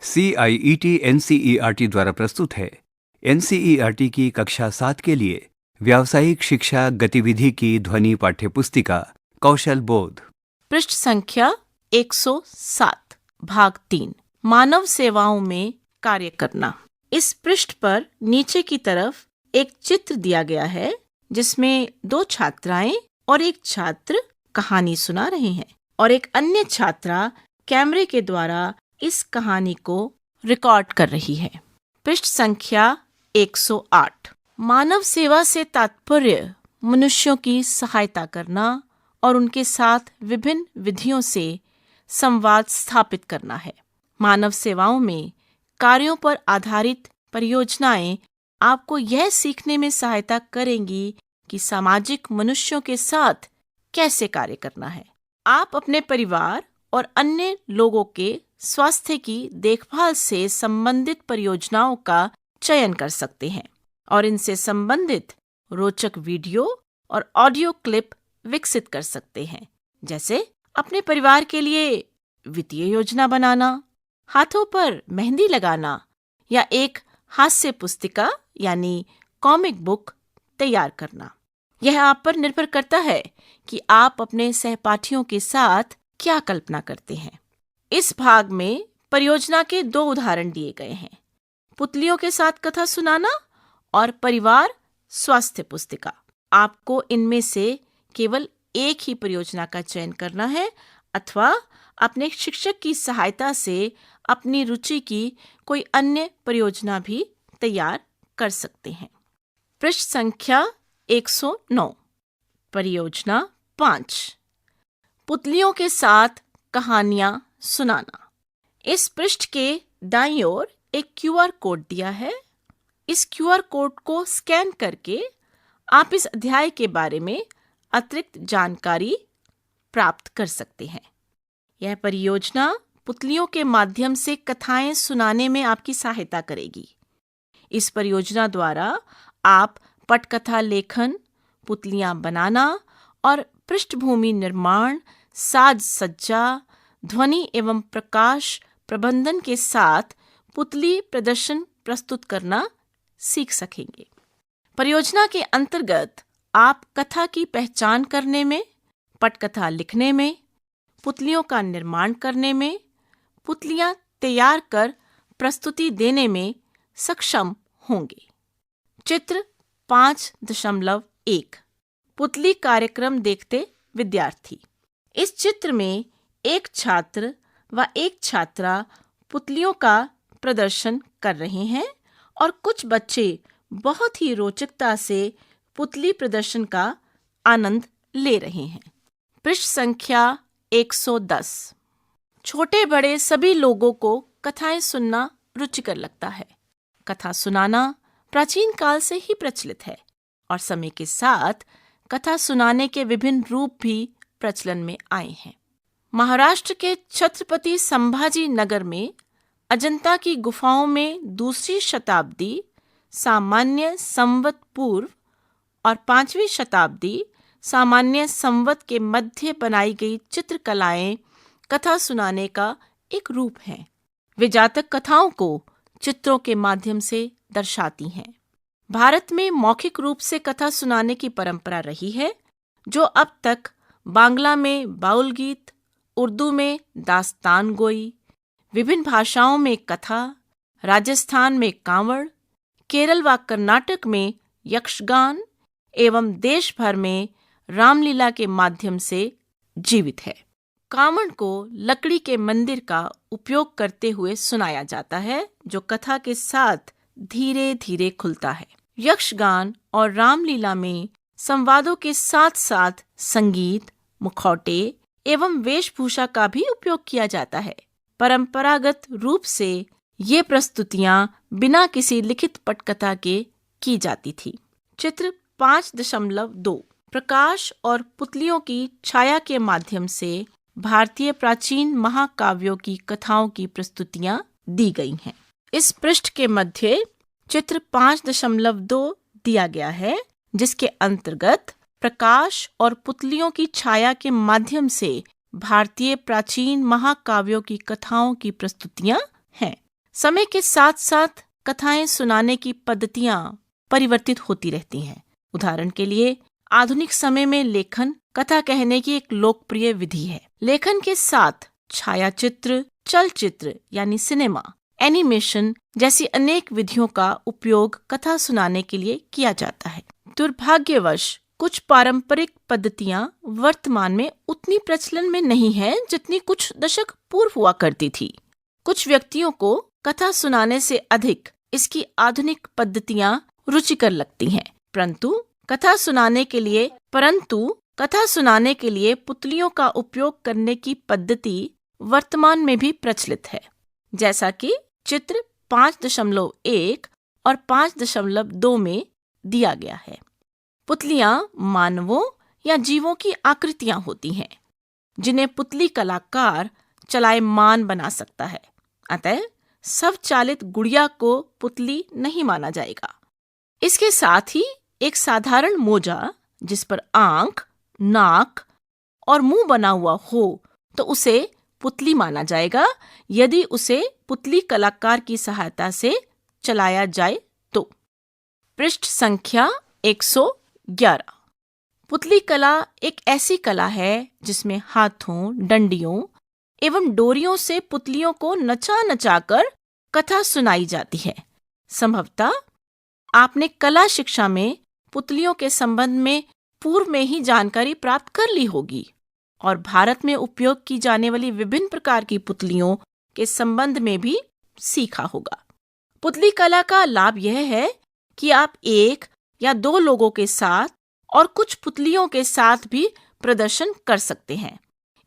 CIET NCERT द्वारा प्रस्तुत है। NCERT की कक्षा 7 के लिए व्यावसायिक शिक्षा गतिविधि की ध्वनि पाठ्यपुस्तिका कौशल बोध। पृष्ठ संख्या 107 भाग 3 मानव सेवाओं में कार्य करना। इस पृष्ठ पर नीचे की तरफ एक चित्र दिया गया है जिसमें 2 छात्राएं और एक छात्र कहानी सुना रहे हैं और एक अन्य छात्रा कैमरे के द्वारा इस कहानी को रिकॉर्ड कर रही है। पृष्ठ संख्या 108 मानव सेवा से तात्पर्य मनुष्यों की सहायता करना और उनके साथ विभिन्न विधियों से संवाद स्थापित करना है। मानव सेवाओं में कार्यों पर आधारित परियोजनाएं आपको यह सीखने में सहायता करेंगी कि सामाजिक मनुष्यों के साथ कैसे कार्य करना है। आप अपने परिवार और अन्य लोगों के स्वास्थ्य की देखभाल से संबंधित परियोजनाओं का चयन कर सकते हैं और इनसे संबंधित रोचक वीडियो और ऑडियो क्लिप विकसित कर सकते हैं, जैसे अपने परिवार के लिए वित्तीय योजना बनाना, हाथों पर मेहंदी लगाना या एक हास्य पुस्तिका यानी कॉमिक बुक तैयार करना। यह आप पर निर्भर करता है कि आप अपने सहपाठियों के साथ क्या कल्पना करते हैं। इस भाग में परियोजना के 2 उदाहरण दिए गए हैं, पुतलियों के साथ कथा सुनाना और परिवार स्वास्थ्य पुस्तिका। आपको इनमें से केवल एक ही परियोजना का चयन करना है अथवा अपने शिक्षक की सहायता से अपनी रुचि की कोई अन्य परियोजना भी तैयार कर सकते हैं। पृष्ठ संख्या 109 परियोजना 5 पुतलियों के साथ कहानियां सुनाना। इस पृष्ठ के दाईं ओर एक QR कोड दिया है। इस QR कोड को स्कैन करके आप इस अध्याय के बारे में अतिरिक्त जानकारी प्राप्त कर सकते हैं। यह परियोजना पुतलियों के माध्यम से कथाएं सुनाने में आपकी सहायता करेगी। इस परियोजना द्वारा आप पटकथा लेखन, पुतलियां बनाना और पृष्ठभूमि निर्माण, साज सज्जा, ध्वनि एवं प्रकाश प्रबंधन के साथ पुतली प्रदर्शन प्रस्तुत करना सीख सकेंगे। परियोजना के अंतर्गत आप कथा की पहचान करने में, पटकथा लिखने में, पुतलियों का निर्माण करने में, पुतलियां तैयार कर प्रस्तुति देने में सक्षम होंगे। चित्र 5.1 पुतली कार्यक्रम देखते विद्यार्थी। इस चित्र में एक छात्र व एक छात्रा पुतलियों का प्रदर्शन कर रहे हैं और कुछ बच्चे बहुत ही रोचकता से पुतली प्रदर्शन का आनंद ले रहे हैं। पृष्ठ संख्या 110 छोटे बड़े सभी लोगों को कथाएं सुनना रुचिकर लगता है। कथा सुनाना प्राचीन काल से ही प्रचलित है और समय के साथ कथा सुनाने के विभिन्न रूप भी प्रचलन में आए हैं। महाराष्ट्र के छत्रपति संभाजी नगर में अजंता की गुफाओं में 2री शताब्दी सामान्य संवत पूर्व और 5वीं शताब्दी सामान्य संवत के मध्य बनाई गई चित्रकलाएं कथा सुनाने का एक रूप हैं। वे जातक कथाओं को चित्रों के माध्यम से दर्शाती हैं। भारत में मौखिक रूप से कथा सुनाने की परंपरा रही है, जो अब तक बांग्ला में बाउल गीत, उर्दू में दास्तान गोई, विभिन्न भाषाओं में कथा, राजस्थान में कांवड़, केरल व कर्नाटक में यक्षगान एवं देश भर में रामलीला के माध्यम से जीवित है। कांवड़ को लकड़ी के मंदिर का उपयोग करते हुए सुनाया जाता है, जो कथा के साथ धीरे धीरे खुलता है। यक्षगान और रामलीला में संवादों के साथ साथ संगीत, मुखौटे एवं वेशभूषा का भी उपयोग किया जाता है। परंपरागत रूप से ये प्रस्तुतियां बिना किसी लिखित पटकथा के की जाती थी। चित्र 5.2 प्रकाश और पुतलियों की छाया के माध्यम से भारतीय प्राचीन महाकाव्यों की कथाओं की प्रस्तुतियां दी गई हैं। इस पृष्ठ के मध्य चित्र 5.2 दिया गया है, जिसके अंतर्गत प्रकाश और पुतलियों की छाया के माध्यम से भारतीय प्राचीन महाकाव्यों की कथाओं की प्रस्तुतियां हैं। समय के साथ साथ कथाएं सुनाने की पद्धतियां परिवर्तित होती रहती हैं। उदाहरण के लिए, आधुनिक समय में लेखन कथा कहने की एक लोकप्रिय विधि है। लेखन के साथ छायाचित्र, चलचित्र यानी सिनेमा, एनिमेशन जैसी अनेक विधियों का उपयोग कथा सुनाने के लिए किया जाता है। दुर्भाग्यवश कुछ पारंपरिक पद्धतियां वर्तमान में उतनी प्रचलन में नहीं है जितनी कुछ दशक पूर्व हुआ करती थी। कुछ व्यक्तियों को कथा सुनाने से अधिक इसकी आधुनिक पद्धतियां रुचिकर लगती हैं, परंतु कथा सुनाने के लिए पुतलियों का उपयोग करने की पद्धति वर्तमान में भी प्रचलित है, जैसा कि चित्र 5.1 और 5.2 में दिया गया है। पुतलियां मानवों या जीवों की आकृतियां होती हैं, जिन्हें पुतली कलाकार चलायमान बना सकता है। अतः स्वचालित गुड़िया को पुतली नहीं माना जाएगा। इसके साथ ही एक साधारण मोजा जिस पर आंख, नाक और मुंह बना हुआ हो तो उसे पुतली माना जाएगा, यदि उसे पुतली कलाकार की सहायता से चलाया जाए तो। पृष्ठ संख्या 111। पुतली कला एक ऐसी कला है जिसमें हाथों, डंडियों एवं डोरियों से पुतलियों को नचा नचाकर कथा सुनाई जाती है। संभवतः आपने कला शिक्षा में पुतलियों के संबंध में पूर्व में ही जानकारी प्राप्त कर ली होगी और भारत में उपयोग की जाने वाली विभिन्न प्रकार की पुतलियों के संबंध में भी सीखा होगा। पुतली कला का लाभ यह है कि आप एक या दो लोगों के साथ और कुछ पुतलियों के साथ भी प्रदर्शन कर सकते हैं।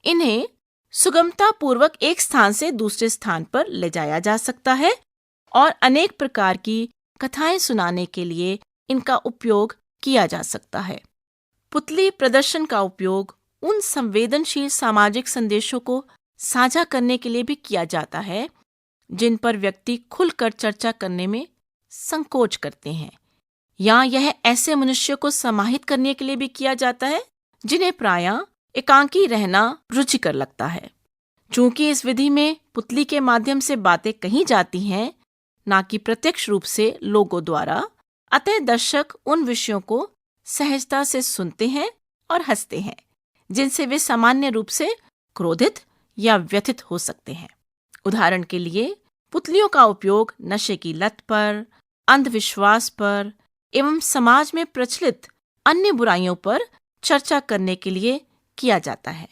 इन्हें सुगमता पूर्वक एक स्थान से दूसरे स्थान पर ले जाया जा सकता है और अनेक प्रकार की कथाएं सुनाने के लिए इनका उपयोग किया जा सकता है। पुतली प्रदर्शन का उपयोग उन संवेदनशील सामाजिक संदेशों को साझा करने के लिए भी किया जाता है जिन पर व्यक्ति खुलकर चर्चा करने में संकोच करते हैं, या यह ऐसे मनुष्यों को समाहित करने के लिए भी किया जाता है जिन्हें प्रायः एकांकी रहना रुचिकर लगता है। चूंकि इस विधि में पुतली के माध्यम से बातें कही जाती हैं, ना कि प्रत्यक्ष रूप से लोगों द्वारा, अतः दर्शक उन विषयों को सहजता से सुनते हैं और हंसते हैं जिनसे वे सामान्य रूप से क्रोधित या व्यथित हो सकते हैं। उदाहरण के लिए, पुतलियों का उपयोग नशे की लत पर, अंधविश्वास पर एवं समाज में प्रचलित अन्य बुराइयों पर चर्चा करने के लिए किया जाता है।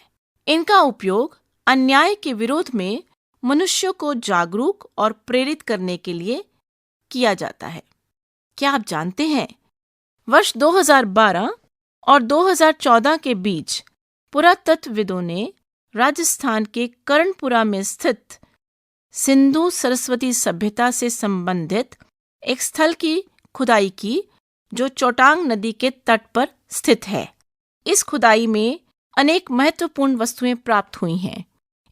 इनका उपयोग अन्याय के विरोध में मनुष्यों को जागरूक और प्रेरित करने के लिए किया जाता है। क्या आप जानते हैं, वर्ष 2012 और 2014 के बीच पुरातत्वविदों ने राजस्थान के कर्णपुरा में स्थित सिंधु सरस्वती सभ्यता से संबंधित एक स्थल की खुदाई की जो चोटांग नदी के तट पर स्थित है। इस खुदाई में अनेक महत्वपूर्ण वस्तुएं प्राप्त हुई हैं।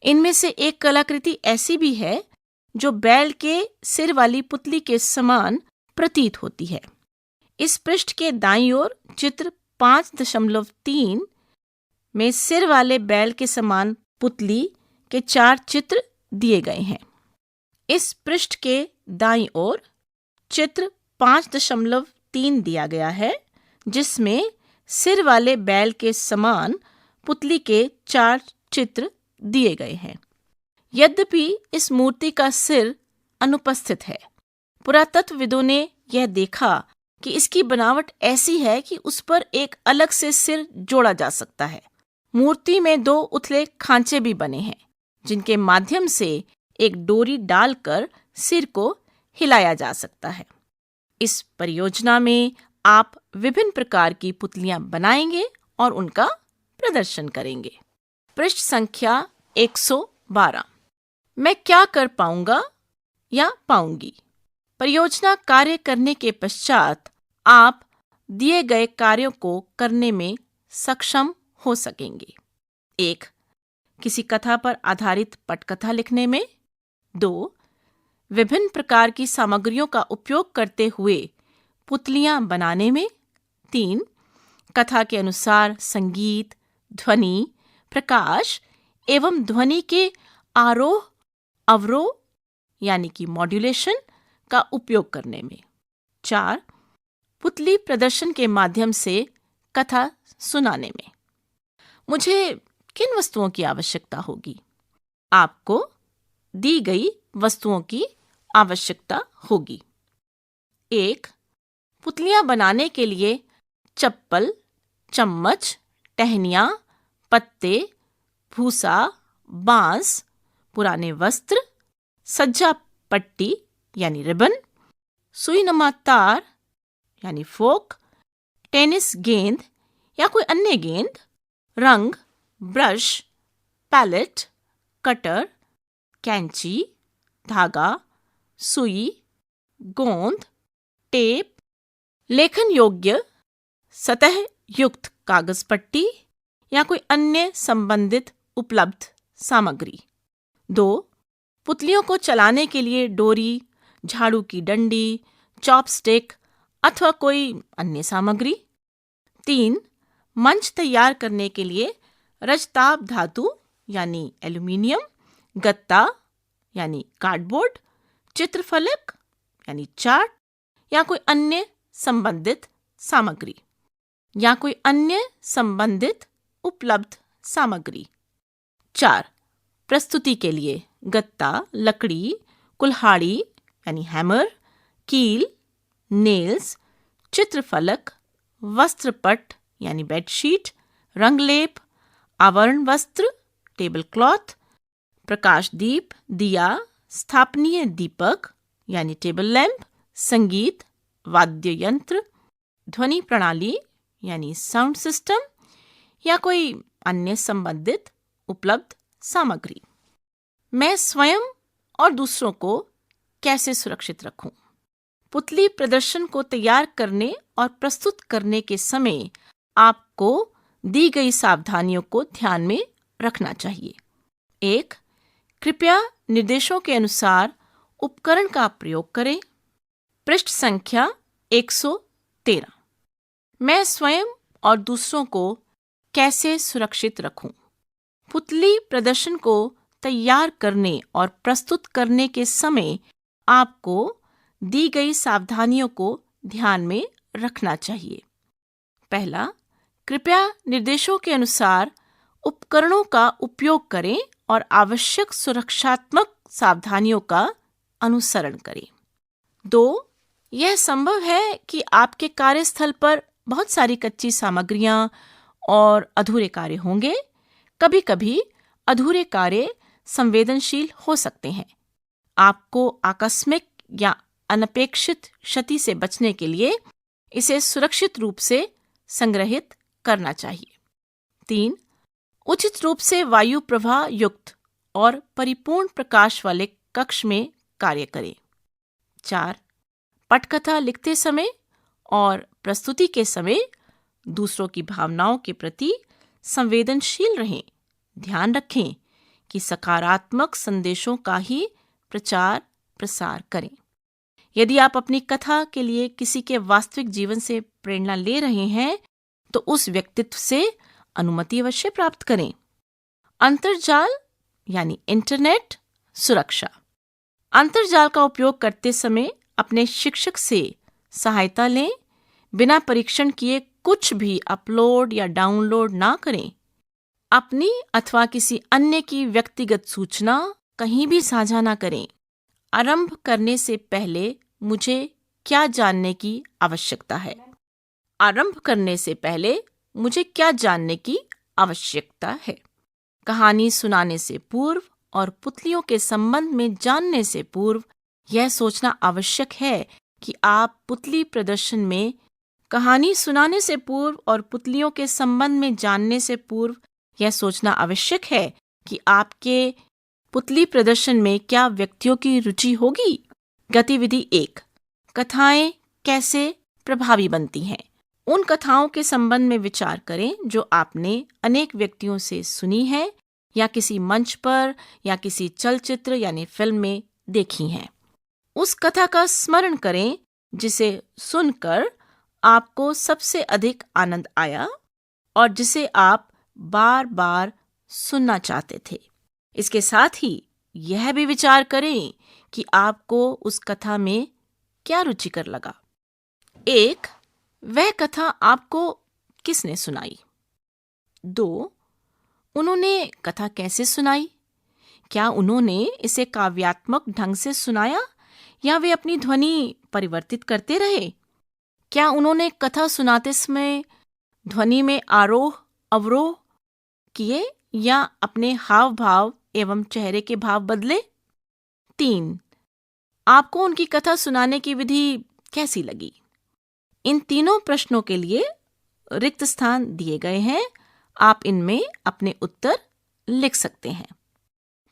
इनमें से एक कलाकृति ऐसी भी है जो बैल के सिर वाली पुतली के समान प्रतीत होती है। इस पृष्ठ के दाईं ओर चित्र 5.3 में सिर वाले बैल के समान पुतली के 4 चित्र दिए गए हैं। इस पृष्ठ के दाईं ओर चित्र 5.3 दिया गया है, जिसमें सिर वाले बैल के समान पुतली के 4 चित्र दिए गए हैं। यद्यपि इस मूर्ति का सिर अनुपस्थित है, पुरातत्वविदों ने यह देखा कि इसकी बनावट ऐसी है कि उस पर एक अलग से सिर जोड़ा जा सकता है। मूर्ति में 2 उथले खांचे भी बने हैं, जिनके माध्यम से एक डोरी डालकर सिर को हिलाया जा सकता है। इस परियोजना में आप विभिन्न प्रकार की पुतलियां बनाएंगे और उनका प्रदर्शन करेंगे। पृष्ठ संख्या 112। मैं क्या कर पाऊंगा या पाऊंगी। परियोजना कार्य करने के पश्चात आप दिए गए कार्यों को करने में सक्षम हो सकेंगे। 1. किसी कथा पर आधारित पटकथा लिखने में। 2. विभिन्न प्रकार की सामग्रियों का उपयोग करते हुए पुतलियां बनाने में। 3. कथा के अनुसार संगीत, ध्वनि, प्रकाश एवं ध्वनि के आरोह अवरोह यानी कि मॉड्यूलेशन का उपयोग करने में। 4. पुतली प्रदर्शन के माध्यम से कथा सुनाने में। मुझे किन वस्तुओं की आवश्यकता होगी? आपको दी गई वस्तुओं की आवश्यकता होगी। 1. पुतलियां बनाने के लिए चप्पल, चम्मच, टहनियाँ, पत्ते, भूसा, बांस, पुराने वस्त्र, सज्जा पट्टी यानी रिबन, सुईनुमा तार यानी फोक, टेनिस गेंद या कोई अन्य गेंद, रंग, ब्रश, पैलेट, कटर, कैंची, धागा, सुई, गोंद, टेप, लेखन योग्य सतह युक्त कागज पट्टी या कोई अन्य संबंधित उपलब्ध सामग्री। 2. पुतलियों को चलाने के लिए डोरी, झाड़ू की डंडी, चॉपस्टिक अथवा कोई अन्य सामग्री। 3. मंच तैयार करने के लिए रजताभ धातु यानी एल्यूमिनियम, गत्ता यानी कार्डबोर्ड, चित्रफलक यानी चार्ट या कोई अन्य संबंधित सामग्री या कोई अन्य संबंधित उपलब्ध सामग्री। 4. प्रस्तुति के लिए गत्ता, लकड़ी, कुल्हाड़ी यानी हैमर, कील, नेल्स, चित्रफलक, वस्त्रपट यानी बेडशीट, रंगलेप, आवरण वस्त्र, टेबल क्लॉथ, प्रकाश दीप, दिया, स्थापनीय दीपक यानी टेबल लैंप, संगीत, वाद्य यंत्र, ध्वनि प्रणाली यानी साउंड सिस्टम या कोई अन्य संबंधित उपलब्ध सामग्री। मैं स्वयं और दूसरों को कैसे सुरक्षित रखूं? पुतली प्रदर्शन को तैयार करने और प्रस्तुत करने के समय आपको दी गई सावधानियों को ध्यान में रखना चाहिए। 1. कृपया निर्देशों के अनुसार उपकरण का प्रयोग करें। पृष्ठ संख्या 113। मैं स्वयं और दूसरों को कैसे सुरक्षित रखूं? पुतली प्रदर्शन को तैयार करने और प्रस्तुत करने के समय आपको दी गई सावधानियों को ध्यान में रखना चाहिए। पहला, कृपया निर्देशों के अनुसार उपकरणों का उपयोग करें और आवश्यक सुरक्षात्मक सावधानियों का अनुसरण करें। 2. यह संभव है कि आपके कार्यस्थल पर बहुत सारी कच्ची सामग्रियां और अधूरे कार्य होंगे। कभी-कभी अधूरे कार्य संवेदनशील हो सकते हैं। आपको आकस्मिक या अनपेक्षित क्षति से बचने के लिए इसे सुरक्षित रूप से संग्रहित करना चाहिए। 3. उचित रूप से वायु प्रवाह युक्त और परिपूर्ण प्रकाश वाले कक्ष में कार्य करें। 4. पटकथा लिखते समय और प्रस्तुति के समय दूसरों की भावनाओं के प्रति संवेदनशील रहें। ध्यान रखें कि सकारात्मक संदेशों का ही प्रचार प्रसार करें। यदि आप अपनी कथा के लिए किसी के वास्तविक जीवन से प्रेरणा ले रहे हैं तो उस व्यक्तित्व से अनुमति अवश्य प्राप्त करें। अंतर्जाल यानी इंटरनेट सुरक्षा। अंतर्जाल का उपयोग करते समय अपने शिक्षक से सहायता लें। बिना परीक्षण किए कुछ भी अपलोड या डाउनलोड ना करें। अपनी अथवा किसी अन्य की व्यक्तिगत सूचना कहीं भी साझा ना करें। आरंभ करने से पहले मुझे क्या जानने की आवश्यकता है? आरंभ करने से पहले मुझे क्या जानने की आवश्यकता है? कहानी सुनाने से पूर्व और पुतलियों के संबंध में जानने से पूर्व यह सोचना आवश्यक है कि आप पुतली प्रदर्शन में कहानी सुनाने से पूर्व और पुतलियों के संबंध में जानने से पूर्व यह सोचना आवश्यक है कि आपके पुतली प्रदर्शन में क्या व्यक्तियों की रुचि होगी। गतिविधि 1. कथाएं कैसे प्रभावी बनती हैं? उन कथाओं के संबंध में विचार करें जो आपने अनेक व्यक्तियों से सुनी है या किसी मंच पर या किसी चलचित्र यानी फिल्म में देखी हैं। उस कथा का स्मरण करें जिसे सुनकर आपको सबसे अधिक आनंद आया और जिसे आप बार बार सुनना चाहते थे। इसके साथ ही यह भी विचार करें कि आपको उस कथा में क्या रुचिकर लगा। 1. वह कथा आपको किसने सुनाई। 2. उन्होंने कथा कैसे सुनाई। क्या उन्होंने इसे काव्यात्मक ढंग से सुनाया या वे अपनी ध्वनि परिवर्तित करते रहे। क्या उन्होंने कथा सुनाते समय ध्वनि में आरोह अवरोह किए या अपने हाव भाव एवं चेहरे के भाव बदले। 3. आपको उनकी कथा सुनाने की विधि कैसी लगी। इन तीनों प्रश्नों के लिए रिक्त स्थान दिए गए हैं। आप इनमें अपने उत्तर लिख सकते हैं।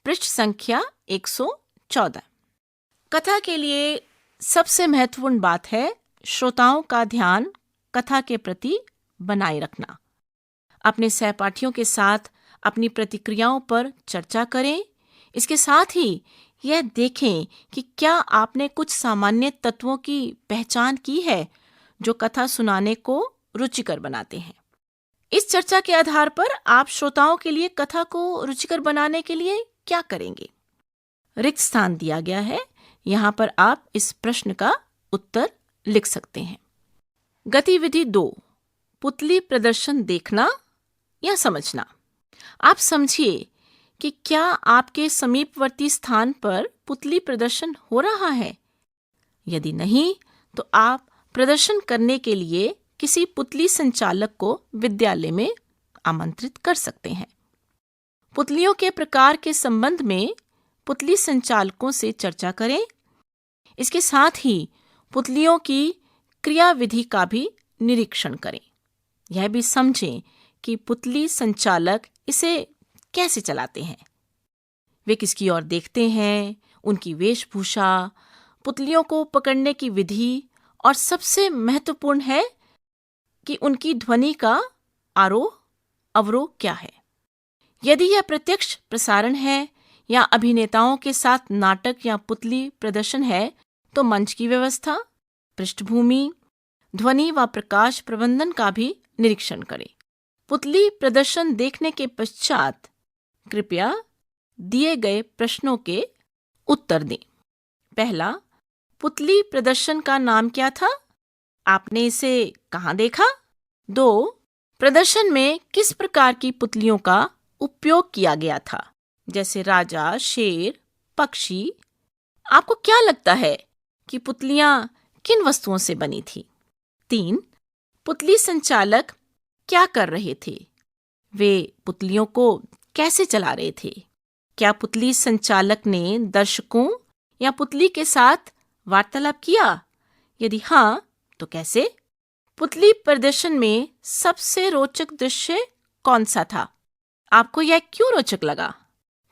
पृष्ठ संख्या 114। कथा के लिए सबसे महत्वपूर्ण बात है श्रोताओं का ध्यान कथा के प्रति बनाए रखना। अपने सहपाठियों के साथ अपनी प्रतिक्रियाओं पर चर्चा करें। इसके साथ ही यह देखें कि क्या आपने कुछ सामान्य तत्वों की पहचान की है जो कथा सुनाने को रुचिकर बनाते हैं। इस चर्चा के आधार पर आप श्रोताओं के लिए कथा को रुचिकर बनाने के लिए क्या करेंगे। रिक्त स्थान दिया गया है, यहाँ पर आप इस प्रश्न का उत्तर लिख सकते हैं। गतिविधि 2, पुतली प्रदर्शन देखना या समझना। आप समझिए कि क्या आपके समीपवर्ती स्थान पर पुतली प्रदर्शन हो रहा है। यदि नहीं, तो आप प्रदर्शन करने के लिए किसी पुतली संचालक को विद्यालय में आमंत्रित कर सकते हैं। पुतलियों के प्रकार के संबंध में पुतली संचालकों से चर्चा करें। इसके साथ ही पुतलियों की क्रियाविधि का भी निरीक्षण करें। यह भी समझें कि पुतली संचालक इसे कैसे चलाते हैं। वे किसकी ओर देखते हैं, उनकी वेशभूषा, पुतलियों को पकड़ने की विधि और सबसे महत्वपूर्ण है कि उनकी ध्वनि का आरोह अवरोह क्या है। यदि यह प्रत्यक्ष प्रसारण है या अभिनेताओं के साथ नाटक या पुतली प्रदर्शन है, तो मंच की व्यवस्था, पृष्ठभूमि, ध्वनि व प्रकाश प्रबंधन का भी निरीक्षण करें। पुतली प्रदर्शन देखने के पश्चात कृपया दिए गए प्रश्नों के उत्तर दें। पहला, पुतली प्रदर्शन का नाम क्या था? आपने इसे कहाँ देखा? 2, प्रदर्शन में किस प्रकार की पुतलियों का उपयोग किया गया था, जैसे राजा, शेर, पक्षी। आपको क्या लगता है कि पुतलियां किन वस्तुओं से बनी थी? 3, पुतली संचालक क्या कर रहे थे? वे पुतलियों को कैसे चला रहे थे? क्या पुतली संचालक ने दर्शकों या पुतली के साथ वार्तालाप किया? यदि हाँ, तो कैसे? पुतली प्रदर्शन में सबसे रोचक दृश्य कौन सा था? आपको यह क्यों रोचक लगा?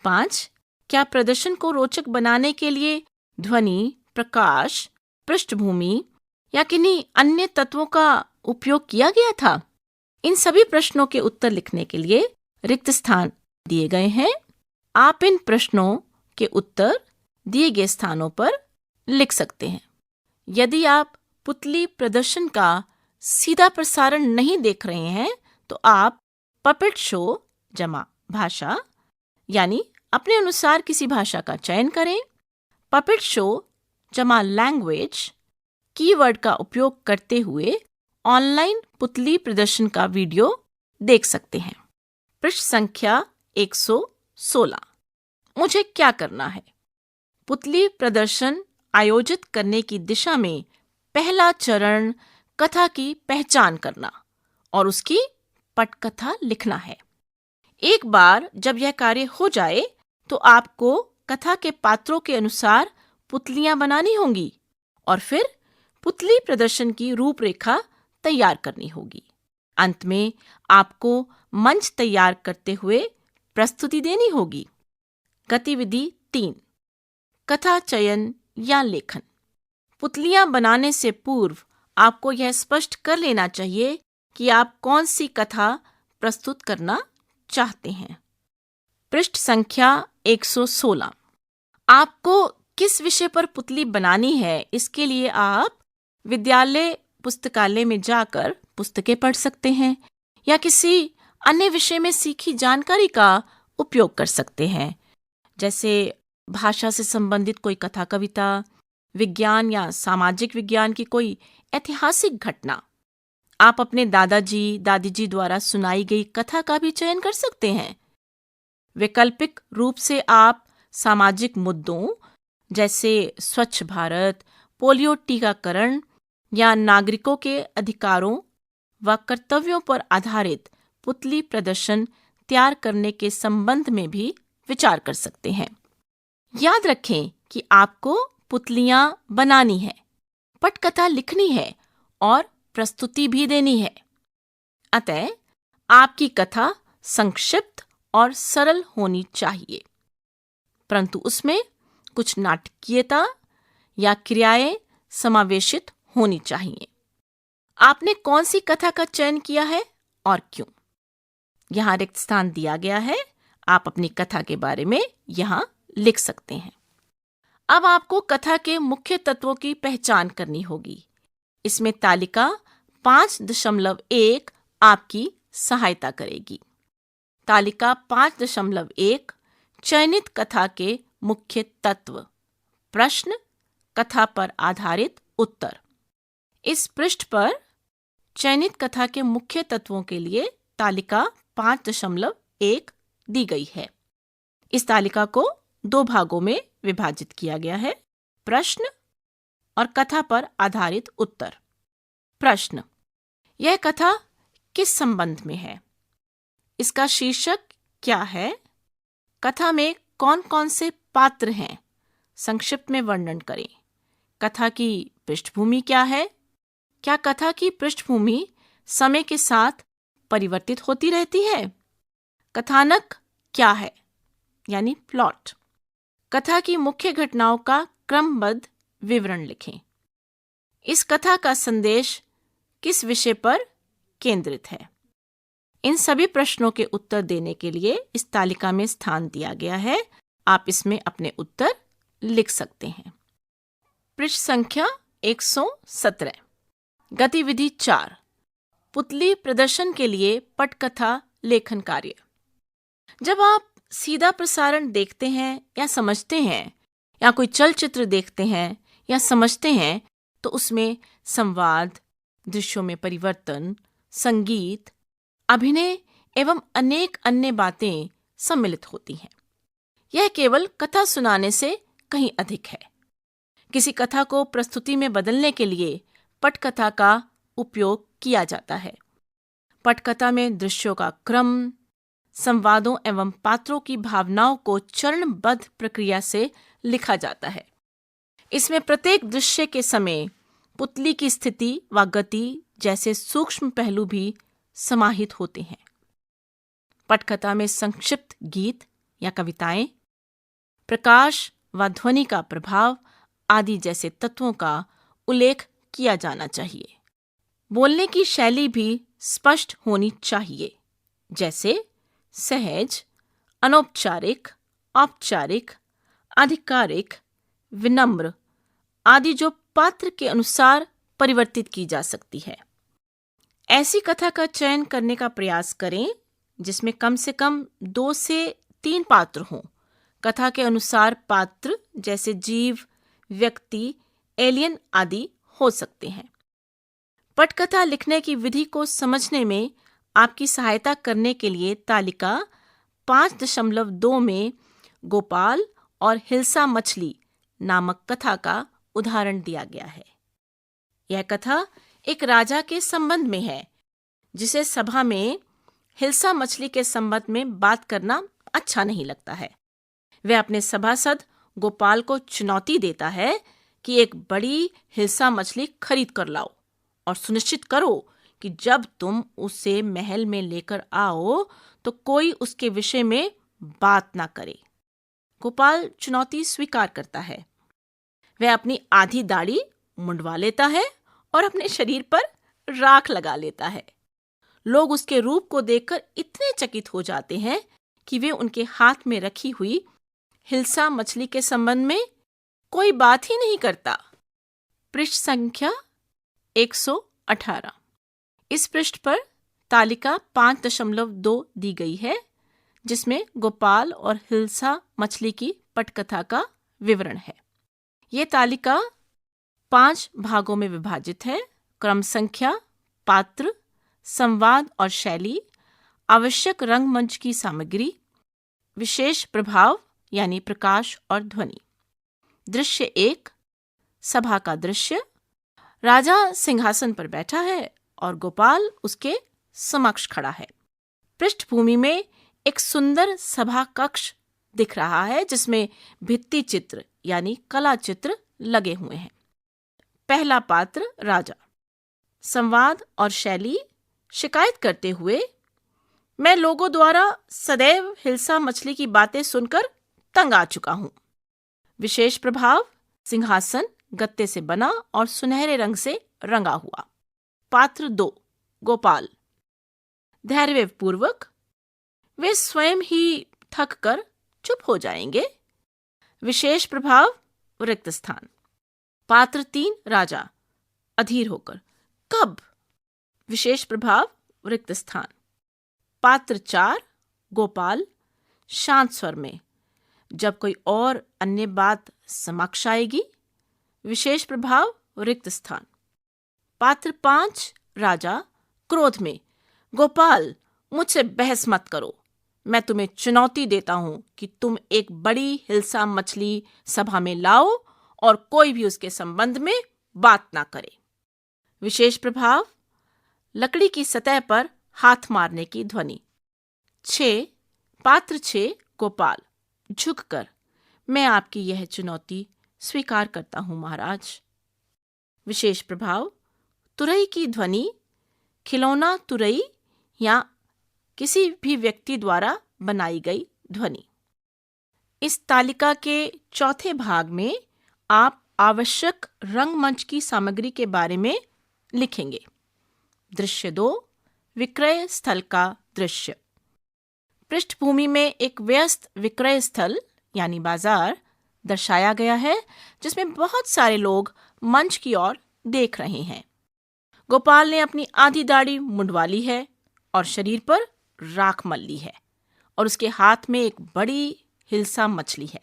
5, क्या प्रदर्शन को रोचक बनाने के लिए ध्वनि, प्रकाश, पृष्ठभूमि या किन्हीं अन्य तत्वों का उपयोग किया गया था? इन सभी प्रश्नों के उत्तर लिखने के लिए रिक्त स्थान दिए गए हैं। आप इन प्रश्नों के उत्तर दिए गए स्थानों पर लिख सकते हैं। यदि आप पुतली प्रदर्शन का सीधा प्रसारण नहीं देख रहे हैं, तो आप पपेट शो जमा भाषा यानी अपने अनुसार किसी भाषा का चयन करें। पपेट शो जमा लैंग्वेज कीवर्ड का उपयोग करते हुए ऑनलाइन पुतली प्रदर्शन का वीडियो देख सकते हैं। पृष्ठ संख्या 116। मुझे क्या करना है? पुतली प्रदर्शन आयोजित करने की दिशा में पहला चरण कथा की पहचान करना और उसकी पटकथा लिखना है। एक बार जब यह कार्य हो जाए, तो आपको कथा के पात्रों के अनुसार पुतलियां बनानी होंगी और फिर पुतली प्रदर्शन की रूपरेखा तैयार करनी होगी। अंत में आपको मंच तैयार करते हुए प्रस्तुति देनी होगी। गतिविधि 3, कथा चयन या लेखन। पुतलियां बनाने से पूर्व आपको यह स्पष्ट कर लेना चाहिए कि आप कौन सी कथा प्रस्तुत करना चाहते हैं। पृष्ठ संख्या 116। आपको किस विषय पर पुतली बनानी है, इसके लिए आप विद्यालय पुस्तकालय में जाकर पुस्तकें पढ़ सकते हैं या किसी अन्य विषय में सीखी जानकारी का उपयोग कर सकते हैं। जैसे भाषा से संबंधित कोई कथा कविता, विज्ञान या सामाजिक विज्ञान की कोई ऐतिहासिक घटना। आप अपने दादाजी दादी द्वारा सुनाई गई कथा का भी चयन कर सकते हैं। वैकल्पिक रूप से आप सामाजिक मुद्दों जैसे स्वच्छ भारत, पोलियो टीकाकरण या नागरिकों के अधिकारों व कर्तव्यों पर आधारित पुतली प्रदर्शन तैयार करने के संबंध में भी विचार कर सकते हैं। याद रखें कि आपको पुतलियां बनानी है, पटकथा लिखनी है और प्रस्तुति भी देनी है। अतः आपकी कथा संक्षिप्त और सरल होनी चाहिए, परंतु उसमें कुछ नाटकीयता या क्रियाएं समावेशित होनी चाहिए। आपने कौन सी कथा का चयन किया है और क्यों? यहाँ रिक्त स्थान दिया गया है, आप अपनी कथा के बारे में यहाँ लिख सकते हैं। अब आपको कथा के मुख्य तत्वों की पहचान करनी होगी। इसमें तालिका 5.1 आपकी सहायता करेगी। तालिका 5.1 चयनित कथा के मुख्य तत्व, प्रश्न, कथा पर आधारित उत्तर। इस पृष्ठ पर चयनित कथा के मुख्य तत्वों के लिए तालिका 5.1 दी गई है। इस तालिका को 2 भागों में विभाजित किया गया है, प्रश्न और कथा पर आधारित उत्तर। प्रश्न: यह कथा किस संबंध में है? इसका शीर्षक क्या है? कथा में कौन कौन से पात्र हैं? संक्षिप्त में वर्णन करें। कथा की पृष्ठभूमि क्या है? क्या कथा की पृष्ठभूमि समय के साथ परिवर्तित होती रहती है? कथानक क्या है, यानी प्लॉट। कथा की मुख्य घटनाओं का क्रमबद्ध विवरण लिखें। इस कथा का संदेश किस विषय पर केंद्रित है? इन सभी प्रश्नों के उत्तर देने के लिए इस तालिका में स्थान दिया गया है। आप इसमें अपने उत्तर लिख सकते हैं। पृष्ठ संख्या 117। गतिविधि 4, पुतली प्रदर्शन के लिए पटकथा लेखन कार्य। जब आप सीधा प्रसारण देखते हैं या समझते हैं, या कोई चलचित्र देखते हैं या समझते हैं, तो उसमें संवाद, दृश्यों में परिवर्तन, संगीत, अभिनय एवं अनेक अन्य बातें सम्मिलित होती हैं। यह केवल कथा सुनाने से कहीं अधिक है। किसी कथा को प्रस्तुति में बदलने के लिए पटकथा का उपयोग किया जाता है। पटकथा में दृश्यों का क्रम, संवादों एवं पात्रों की भावनाओं को चरणबद्ध प्रक्रिया से लिखा जाता है। इसमें प्रत्येक दृश्य के समय पुतली की स्थिति व गति जैसे सूक्ष्म पहलू भी समाहित होते हैं। पटकथा में संक्षिप्त गीत या कविताएं, प्रकाश व ध्वनि का प्रभाव आदि जैसे तत्वों का उल्लेख किया जाना चाहिए। बोलने की शैली भी स्पष्ट होनी चाहिए, जैसे सहज, अनौपचारिक, औपचारिक, आधिकारिक, विनम्र आदि, जो पात्र के अनुसार परिवर्तित की जा सकती है। ऐसी कथा का चयन करने का प्रयास करें जिसमें कम से कम 2 से 3 पात्र हों। कथा के अनुसार पात्र जैसे जीव, व्यक्ति, एलियन आदि हो सकते हैं। पटकथा लिखने की विधि को समझने में आपकी सहायता करने के लिए तालिका 5.2 में गोपाल और हिल्सा मछली नामक कथा का उदाहरण दिया गया है। यह कथा एक राजा के संबंध में है, जिसे सभा में हिल्सा मछली के संबंध में बात करना अच्छा नहीं लगता है। वह अपने सभासद गोपाल को चुनौती देता है कि एक बड़ी हिल्सा मछली खरीद कर लाओ और सुनिश्चित करो कि जब तुम उसे महल में लेकर आओ तो कोई उसके विषय में बात ना करे। गोपाल चुनौती स्वीकार करता है। वह अपनी आधी दाढ़ी मुंडवा लेता है और अपने शरीर पर राख लगा लेता है। लोग उसके रूप को देखकर इतने चकित हो जाते हैं कि वे उनके हाथ में रखी हुई हिल्सा मछली के संबंध में कोई बात ही नहीं करता। पृष्ठ संख्या 118। इस पृष्ठ पर तालिका 5.2 दी गई है, जिसमें गोपाल और हिल्सा मछली की पटकथा का विवरण है। ये तालिका 5 भागों में विभाजित है। क्रम संख्या, पात्र, संवाद और शैली, आवश्यक रंगमंच की सामग्री, विशेष प्रभाव यानी प्रकाश और ध्वनि। दृश्य 1, सभा का दृश्य। राजा सिंहासन पर बैठा है और गोपाल उसके समक्ष खड़ा है। पृष्ठभूमि में एक सुंदर सभा कक्ष दिख रहा है जिसमें भित्ति चित्र यानी कला चित्र लगे हुए हैं। पहला पात्र राजा। संवाद और शैली। शिकायत करते हुए, मैं लोगों द्वारा सदैव हिल्सा मछली की बातें सुनकर तंग आ चुका हूं। विशेष प्रभाव, सिंहासन गत्ते से बना और सुनहरे रंग से रंगा हुआ। पात्र 2, गोपाल। धैर्यपूर्वक, वे स्वयं ही थक कर चुप हो जाएंगे। विशेष प्रभाव, रिक्त स्थान। पात्र 3, राजा। अधीर होकर, कब? विशेष प्रभाव, रिक्त स्थान। पात्र 4, गोपाल। शांत स्वर में, जब कोई और अन्य बात समक्ष आएगी। विशेष प्रभाव, रिक्त स्थान। पात्र 5, राजा। क्रोध में, गोपाल, मुझसे बहस मत करो। मैं तुम्हें चुनौती देता हूं कि तुम एक बड़ी हिल्सा मछली सभा में लाओ और कोई भी उसके संबंध में बात ना करे। विशेष प्रभाव, लकड़ी की सतह पर हाथ मारने की ध्वनि। 6, पात्र 6, गोपाल। झुककर, मैं आपकी यह चुनौती स्वीकार करता हूं महाराज। विशेष प्रभाव, तुरई की ध्वनि। खिलौना तुरई या किसी भी व्यक्ति द्वारा बनाई गई ध्वनि। इस तालिका के चौथे भाग में आप आवश्यक रंगमंच की सामग्री के बारे में लिखेंगे। दृश्य 2, विक्रय स्थल का दृश्य। पृष्ठभूमि में एक व्यस्त विक्रय स्थल यानी बाजार दर्शाया गया है जिसमें बहुत सारे लोग मंच की ओर देख रहे हैं। गोपाल ने अपनी आधी दाढ़ी मुंडवा ली है और शरीर पर राख मल ली है और उसके हाथ में एक बड़ी हिल्सा मछली है।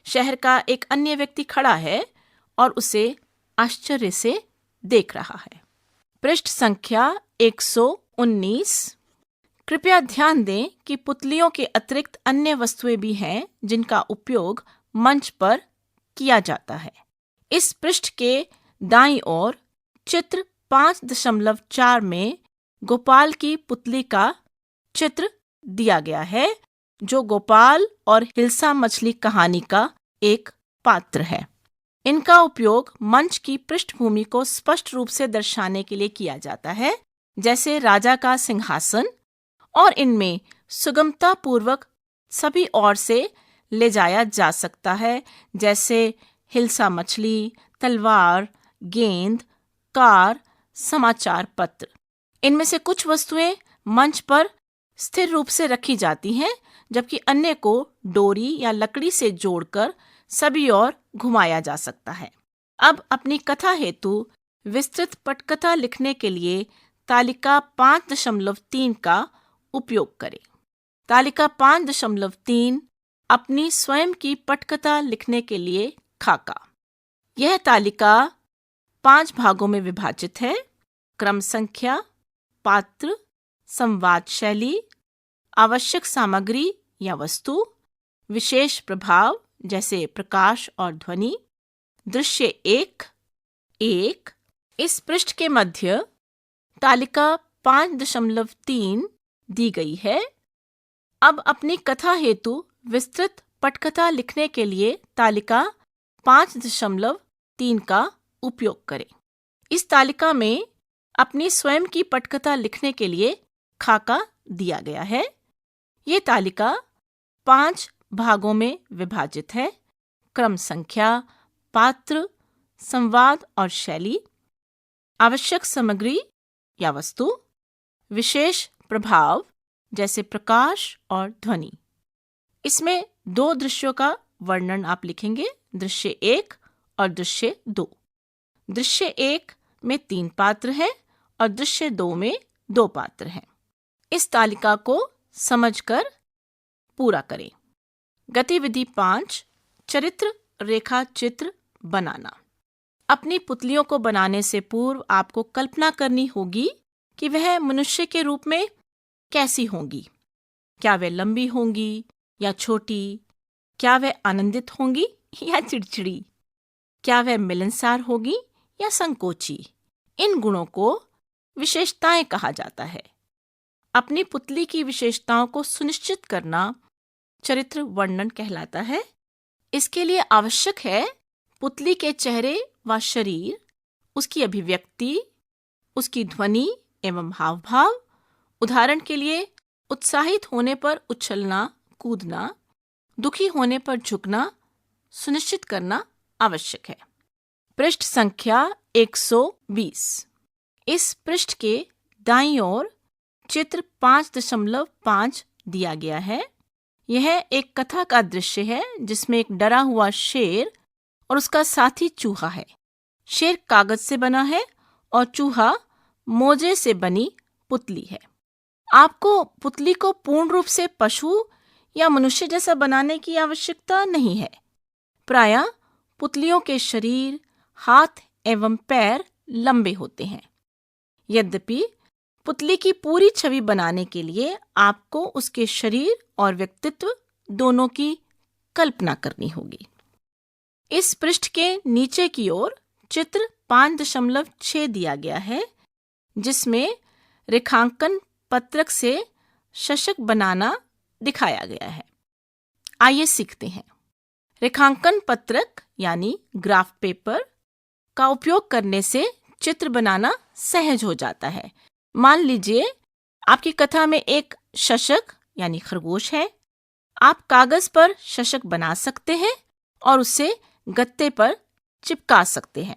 शहर का एक अन्य व्यक्ति खड़ा है और उसे आश्चर्य से देख रहा है। पृष्ठ संख्या 119। कृपया ध्यान दें कि पुतलियों के अतिरिक्त अन्य वस्तुएं भी हैं जिनका उपयोग मंच पर किया जाता है। इस पृष्ठ के दाईं ओर चित्र 5.4 में गोपाल की पुतली का चित्र दिया गया है जो गोपाल और हिल्सा मछली कहानी का एक पात्र है। इनका उपयोग मंच की पृष्ठभूमि को स्पष्ट रूप से दर्शाने के लिए किया जाता है, जैसे राजा का सिंहासन, और इनमें सुगमता पूर्वक सभी ओर से ले जाया जा सकता है, जैसे हिल्सा मछली, तलवार, गेंद, कार, समाचार पत्र। इनमें से कुछ वस्तुएं मंच पर स्थिर रूप से रखी जाती हैं, जबकि अन्य को डोरी या लकड़ी से जोड़कर सभी ओर घुमाया जा सकता है। अब अपनी कथा हेतु विस्तृत पटकथा लिखने के लिए तालिका 5.3 का उपयोग करें। तालिका 5.3 अपनी स्वयं की पटकथा लिखने के लिए खाका। यह तालिका 5 भागों में विभाजित है। क्रम संख्या, पात्र, संवाद शैली, आवश्यक सामग्री या वस्तु, विशेष प्रभाव जैसे प्रकाश और ध्वनि। दृश्य 1 इस पृष्ठ के मध्य तालिका 5.3 दी गई है। अब अपनी कथा हेतु विस्तृत पटकथा लिखने के लिए तालिका 5.3 का उपयोग करें। इस तालिका में अपनी स्वयं की पटकथा लिखने के लिए खाका दिया गया है। ये तालिका 5 भागों में विभाजित है। क्रम संख्या, पात्र, संवाद और शैली, आवश्यक सामग्री या वस्तु, विशेष प्रभाव जैसे प्रकाश और ध्वनि। इसमें 2 दृश्यों का वर्णन आप लिखेंगे, दृश्य 1 और दृश्य 2। दृश्य 1 में 3 पात्र हैं और दृश्य 2 में 2 पात्र हैं। इस तालिका को समझकर पूरा करें। गतिविधि 5, चरित्र रेखा चित्र बनाना। अपनी पुतलियों को बनाने से पूर्व आपको कल्पना करनी होगी कि वह मनुष्य के रूप में कैसी होंगी। क्या वे लंबी होंगी या छोटी? क्या वे आनंदित होंगी या चिड़चिड़ी? क्या वह मिलनसार होगी या संकोची? इन गुणों को विशेषताएं कहा जाता है। अपनी पुतली की विशेषताओं को सुनिश्चित करना चरित्र वर्णन कहलाता है। इसके लिए आवश्यक है पुतली के चेहरे व शरीर, उसकी अभिव्यक्ति, उसकी ध्वनि एवं हाव भाव। उदाहरण के लिए उत्साहित होने पर उछलना कूदना, दुखी होने पर झुकना सुनिश्चित करना आवश्यक है। पृष्ठ संख्या 120। इस पृष्ठ के दाईं ओर चित्र 5.5 दिया गया है। यह एक कथा का दृश्य है जिसमें एक डरा हुआ शेर और उसका साथी चूहा है। शेर कागज से बना है और चूहा मोजे से बनी पुतली है। आपको पुतली को पूर्ण रूप से पशु या मनुष्य जैसा बनाने की आवश्यकता नहीं है। प्रायः पुतलियों के शरीर, हाथ एवं पैर लंबे होते हैं। यद्यपि पुतली की पूरी छवि बनाने के लिए आपको उसके शरीर और व्यक्तित्व दोनों की कल्पना करनी होगी। इस पृष्ठ के नीचे की ओर चित्र 5.6 दिया गया है, जिसमें रेखांकन पत्रक से शशक बनाना दिखाया गया है। आइए सीखते हैं। रेखांकन पत्रक यानी ग्राफ पेपर का उपयोग करने से चित्र बनाना सहज हो जाता है। मान लीजिए आपकी कथा में एक शशक यानी खरगोश है। आप कागज पर शशक बना सकते हैं और उसे गत्ते पर चिपका सकते हैं।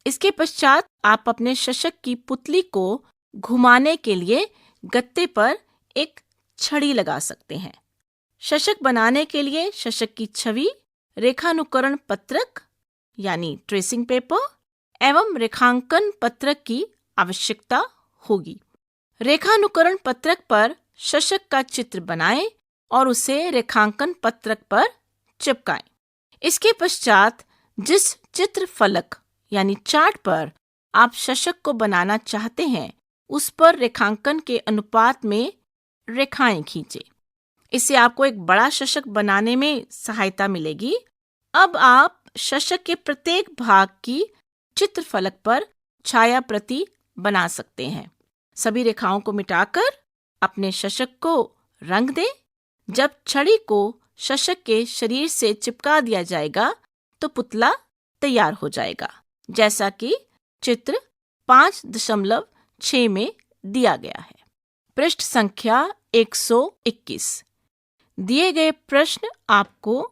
इसके पश्चात आप अपने शशक की पुतली को घुमाने के लिए गत्ते पर एक छड़ी लगा सकते हैं। शशक बनाने के लिए शशक की छवि, रेखानुकरण पत्रक यानी ट्रेसिंग पेपर एवं रेखांकन पत्रक की आवश्यकता होगी। रेखानुकरण पत्रक पर शशक का चित्र बनाएं और उसे रेखांकन पत्रक पर चिपकाएं। इसके पश्चात जिस चित्र फलक यानी चार्ट पर आप शशक को बनाना चाहते हैं, उस पर रेखांकन के अनुपात में रेखाएं खींचें। इससे आपको एक बड़ा शशक बनाने में सहायता मिलेगी। अब आप शशक के प्रत्येक भाग की चित्रफलक पर छाया प्रति बना सकते हैं। सभी रेखाओं को मिटाकर अपने शशक को रंग दें। जब छड़ी को शशक के शरीर से चिपका दिया जाएगा तो पुतला तैयार हो जाएगा, जैसा कि चित्र 5.6 में दिया गया है। पृष्ठ संख्या 121। दिए गए प्रश्न आपको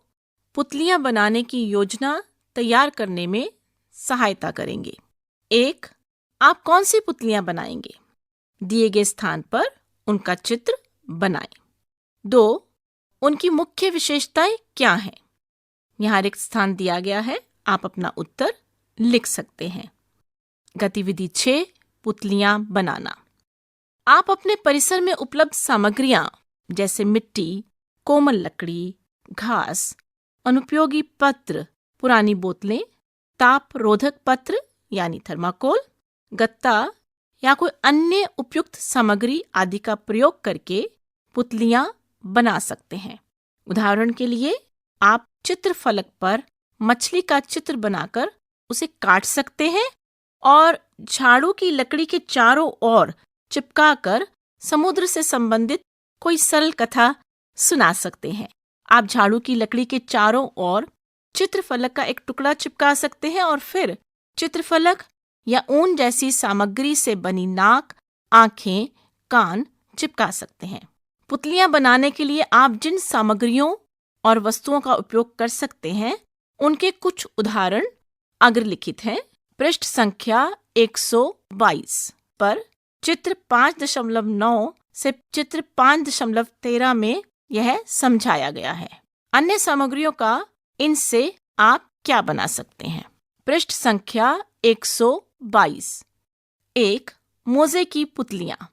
पुतलियां बनाने की योजना तैयार करने में सहायता करेंगे। 1. आप कौन सी पुतलियां बनाएंगे? दिए गए स्थान पर उनका चित्र बनाएं। 2. उनकी मुख्य विशेषताएं क्या हैं? यहाँ रिक्त स्थान दिया गया है, आप अपना उत्तर लिख सकते हैं। गतिविधि 6. पुतलियां बनाना। आप अपने परिसर में उपलब्ध सामग्रियां जैसे मिट्टी, कोमल लकड़ी, घास, अनुपयोगी पत्र, पुरानी बोतलें, ताप रोधक पत्र यानी थर्माकोल, गत्ता या कोई अन्य उपयुक्त सामग्री आदि का प्रयोग करके पुतलियां बना सकते हैं। उदाहरण के लिए आप चित्रफलक पर मछली का चित्र बनाकर उसे काट सकते हैं और झाड़ू की लकड़ी के चारों ओर चिपकाकर समुद्र से संबंधित कोई सरल कथा सुना सकते हैं। आप झाड़ू की लकड़ी के चारों ओर चित्रफलक का एक टुकड़ा चिपका सकते हैं और फिर चित्रफलक या ऊन जैसी सामग्री से बनी नाक, आंखें, कान चिपका सकते हैं। पुतलियां बनाने के लिए आप जिन सामग्रियों और वस्तुओं का उपयोग कर सकते हैं, उनके कुछ उदाहरण अग्रलिखित हैं। पृष्ठ संख्या 122 पर चित्र 5.9 से चित्र 5.13 में यह समझाया गया है। अन्य सामग्रियों का इनसे आप क्या बना सकते हैं? पृष्ठ संख्या 122। 1. मोजे की पुतलियां।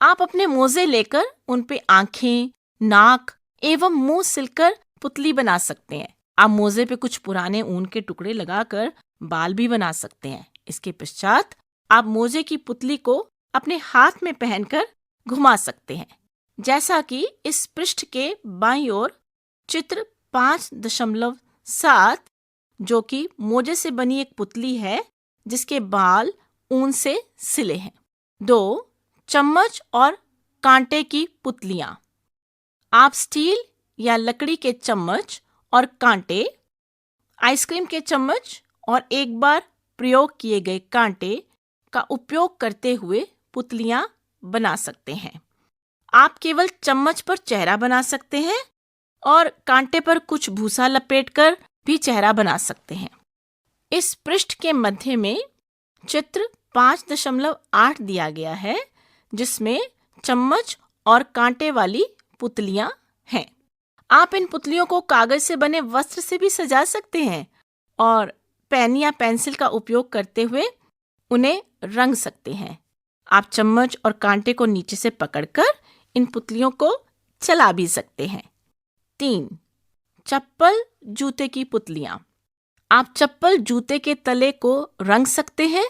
आप अपने मोजे लेकर उन पे आंखें, नाक एवं मुंह सिलकर पुतली बना सकते हैं। आप मोजे पे कुछ पुराने ऊन के टुकड़े लगाकर बाल भी बना सकते हैं। इसके पश्चात आप मोजे की पुतली को अपने हाथ में पहनकर घुमा सकते हैं, जैसा कि इस पृष्ठ के बाईं ओर चित्र 5.7, जो कि मोजे से बनी एक पुतली है जिसके बाल ऊन से सिले हैं। 2. चम्मच और कांटे की पुतलियां। आप स्टील या लकड़ी के चम्मच और कांटे, आइसक्रीम के चम्मच और एक बार प्रयोग किए गए कांटे का उपयोग करते हुए पुतलियां बना सकते हैं। आप केवल चम्मच पर चेहरा बना सकते हैं और कांटे पर कुछ भूसा लपेटकर भी चेहरा बना सकते हैं। इस पृष्ठ के मध्य में चित्र 5.8 दिया गया है, जिसमें चम्मच और कांटे वाली पुतलियां हैं। आप इन पुतलियों को कागज से बने वस्त्र से भी सजा सकते हैं और पेन या पेंसिल का उपयोग करते हुए उन्हें रंग सकते हैं। आप चम्मच और कांटे को नीचे से पकड़कर इन पुतलियों को चला भी सकते हैं। 3. चप्पल जूते की पुतलियां। आप चप्पल जूते के तले को रंग सकते हैं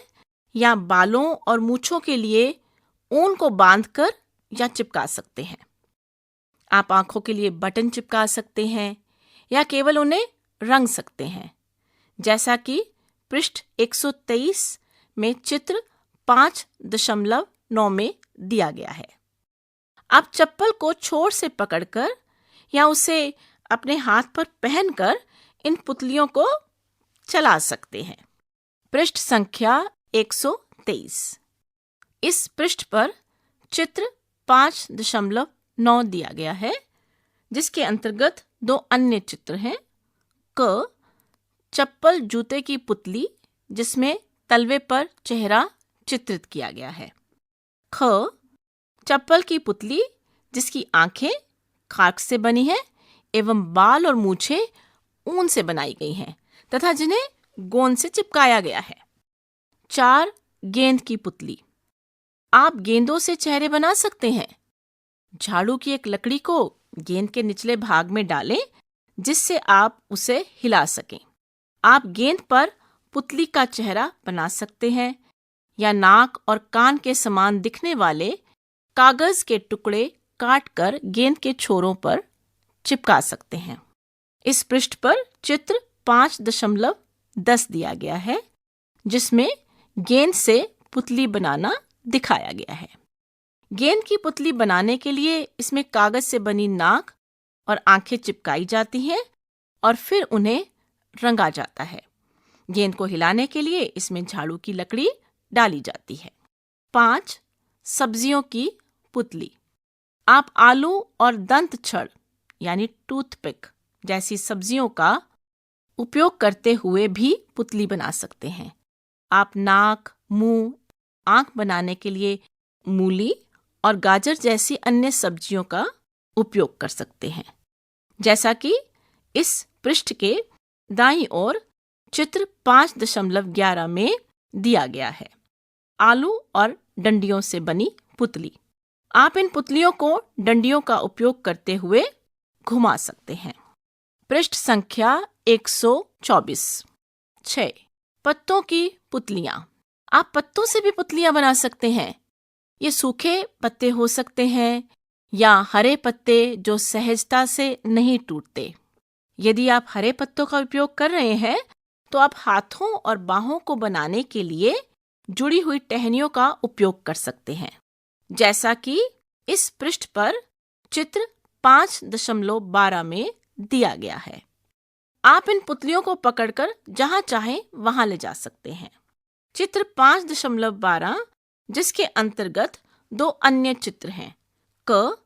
या बालों और मूंछों के लिए ऊन को बांधकर या चिपका सकते हैं। आप आंखों के लिए बटन चिपका सकते हैं या केवल उन्हें रंग सकते हैं, जैसा कि पृष्ठ 123 में चित्र 5.9 में दिया गया है। आप चप्पल को छोर से पकड़कर या उसे अपने हाथ पर पहनकर इन पुतलियों को चला सकते हैं। पृष्ठ संख्या 123। इस पृष्ठ पर चित्र 5.9 दिया गया है, जिसके अंतर्गत 2 अन्य चित्र हैं। क. चप्पल जूते की पुतली, जिसमें तलवे पर चेहरा चित्रित किया गया है। ख. चप्पल की पुतली, जिसकी आंखें खाक से बनी हैं एवं बाल और मूछें ऊन से बनाई गई हैं तथा जिन्हें गोंद से चिपकाया गया है। 4. गेंद की पुतली। आप गेंदों से चेहरे बना सकते हैं। झाड़ू की एक लकड़ी को गेंद के निचले भाग में डालें, जिससे आप उसे हिला सकें। आप गेंद पर पुतली का चेहरा बना सकते हैं या नाक और कान के समान दिखने वाले कागज के टुकड़े काटकर गेंद के छोरों पर चिपका सकते हैं। इस पृष्ठ पर चित्र 5.10 दिया गया है, जिसमें गेंद से पुतली बनाना दिखाया गया है। गेंद की पुतली बनाने के लिए इसमें कागज से बनी नाक और आंखें चिपकाई जाती हैं और फिर उन्हें रंगा जाता है। गेंद को हिलाने के लिए इसमें झाड़ू की लकड़ी डाली जाती है। 5. सब्जियों की पुतली। आप आलू और दंत छड़ यानी टूथपिक जैसी सब्जियों का उपयोग करते हुए भी पुतली बना सकते हैं। आप नाक, मुंह, आंख बनाने के लिए मूली और गाजर जैसी अन्य सब्जियों का उपयोग कर सकते हैं, जैसा कि इस पृष्ठ के दाईं ओर चित्र 5.11 में दिया गया है। आलू और डंडियों से बनी पुतली। आप इन पुतलियों को डंडियों का उपयोग करते हुए घुमा सकते हैं। पृष्ठ संख्या 124। 6. पत्तों की पुतलियां। आप पत्तों से भी पुतलियां बना सकते हैं। ये सूखे पत्ते हो सकते हैं या हरे पत्ते जो सहजता से नहीं टूटते। यदि आप हरे पत्तों का उपयोग कर रहे हैं तो आप हाथों और बाहों को बनाने के लिए जुड़ी हुई टहनियों का उपयोग कर सकते हैं, जैसा कि इस पृष्ठ पर चित्र 5.12 में दिया गया है। आप इन पुतलियों को पकड़कर जहां चाहें वहां ले जा सकते हैं। चित्र 5.12, जिसके अंतर्गत 2 अन्य चित्र हैं। क.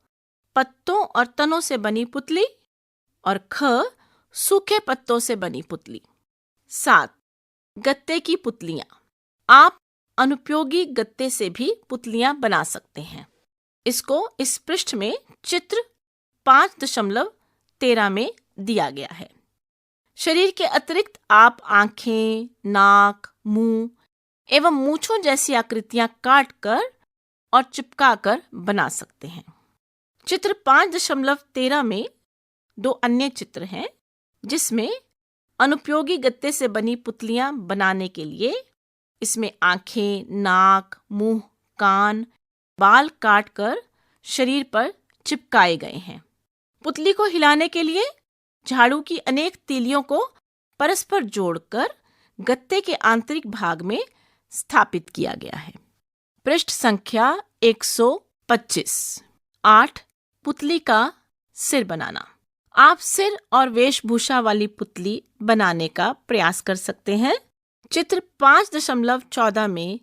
पत्तों और तनों से बनी पुतली और ख. सूखे पत्तों से बनी पुतली। 7. गत्ते की पुतलियां। आप अनुपयोगी गत्ते से भी पुतलियां बना सकते हैं। इसको इस पृष्ठ में चित्र 5.13 में दिया गया है। शरीर के अतिरिक्त आप आंखें, नाक, मुंह एवं मूंछों जैसी आकृतियां काटकर और चिपकाकर बना सकते हैं। चित्र 5.13 में दो अन्य चित्र हैं जिसमें अनुपयोगी गत्ते से बनी पुतलियां बनाने के लिए इसमें आंखें, नाक, मुंह, कान, बाल काटकर शरीर पर चिपकाए गए हैं। पुतली को हिलाने के लिए झाड़ू की अनेक तीलियों को परस्पर जोड़कर गत्ते के आंतरिक भाग में स्थापित किया गया है। पृष्ठ संख्या 125। 8. पुतली का सिर बनाना। आप सिर और वेशभूषा वाली पुतली बनाने का प्रयास कर सकते हैं। चित्र 5.14 में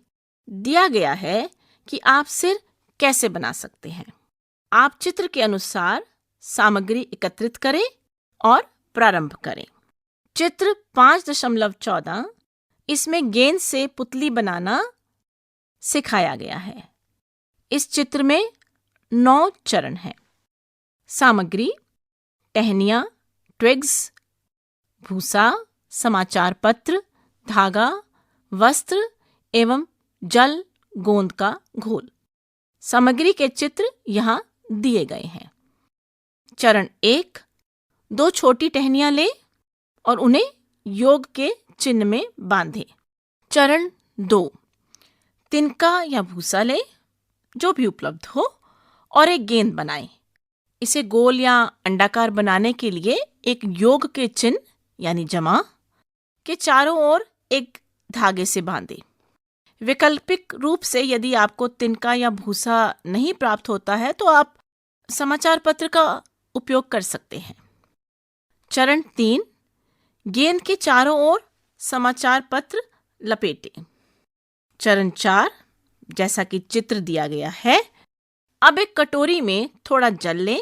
दिया गया है कि आप सिर कैसे बना सकते हैं। आप चित्र के अनुसार सामग्री एकत्रित करें और प्रारंभ करें। चित्र 5.14 इसमें गेंद से पुतली बनाना सिखाया गया है। इस चित्र में 9 चरण हैं। सामग्री: टहनियाँ, ट्विग्स, भूसा, समाचार पत्र, धागा, वस्त्र एवं जल गोंद का घोल। सामग्री के चित्र यहाँ दिए गए हैं। चरण 1, 2 छोटी टहनियाँ लें और उन्हें योग के चिन्ह में बांधें। चरण 2, तिनका या भूसा लें, जो भी उपलब्ध हो, और एक गेंद बनाएं। इसे गोल या अंडाकार बनाने के लिए एक योग के चिन्ह यानी जमा के चारों ओर एक धागे से बांधें। वैकल्पिक रूप से यदि आपको तिनका या भूसा नहीं प्राप्त होता है तो आप समाचार पत्र का उपयोग कर सकते हैं। चरण 3, गेंद के चारों ओर समाचार पत्र लपेटें। चरण 4, जैसा कि चित्र दिया गया है, अब एक कटोरी में थोड़ा जल लें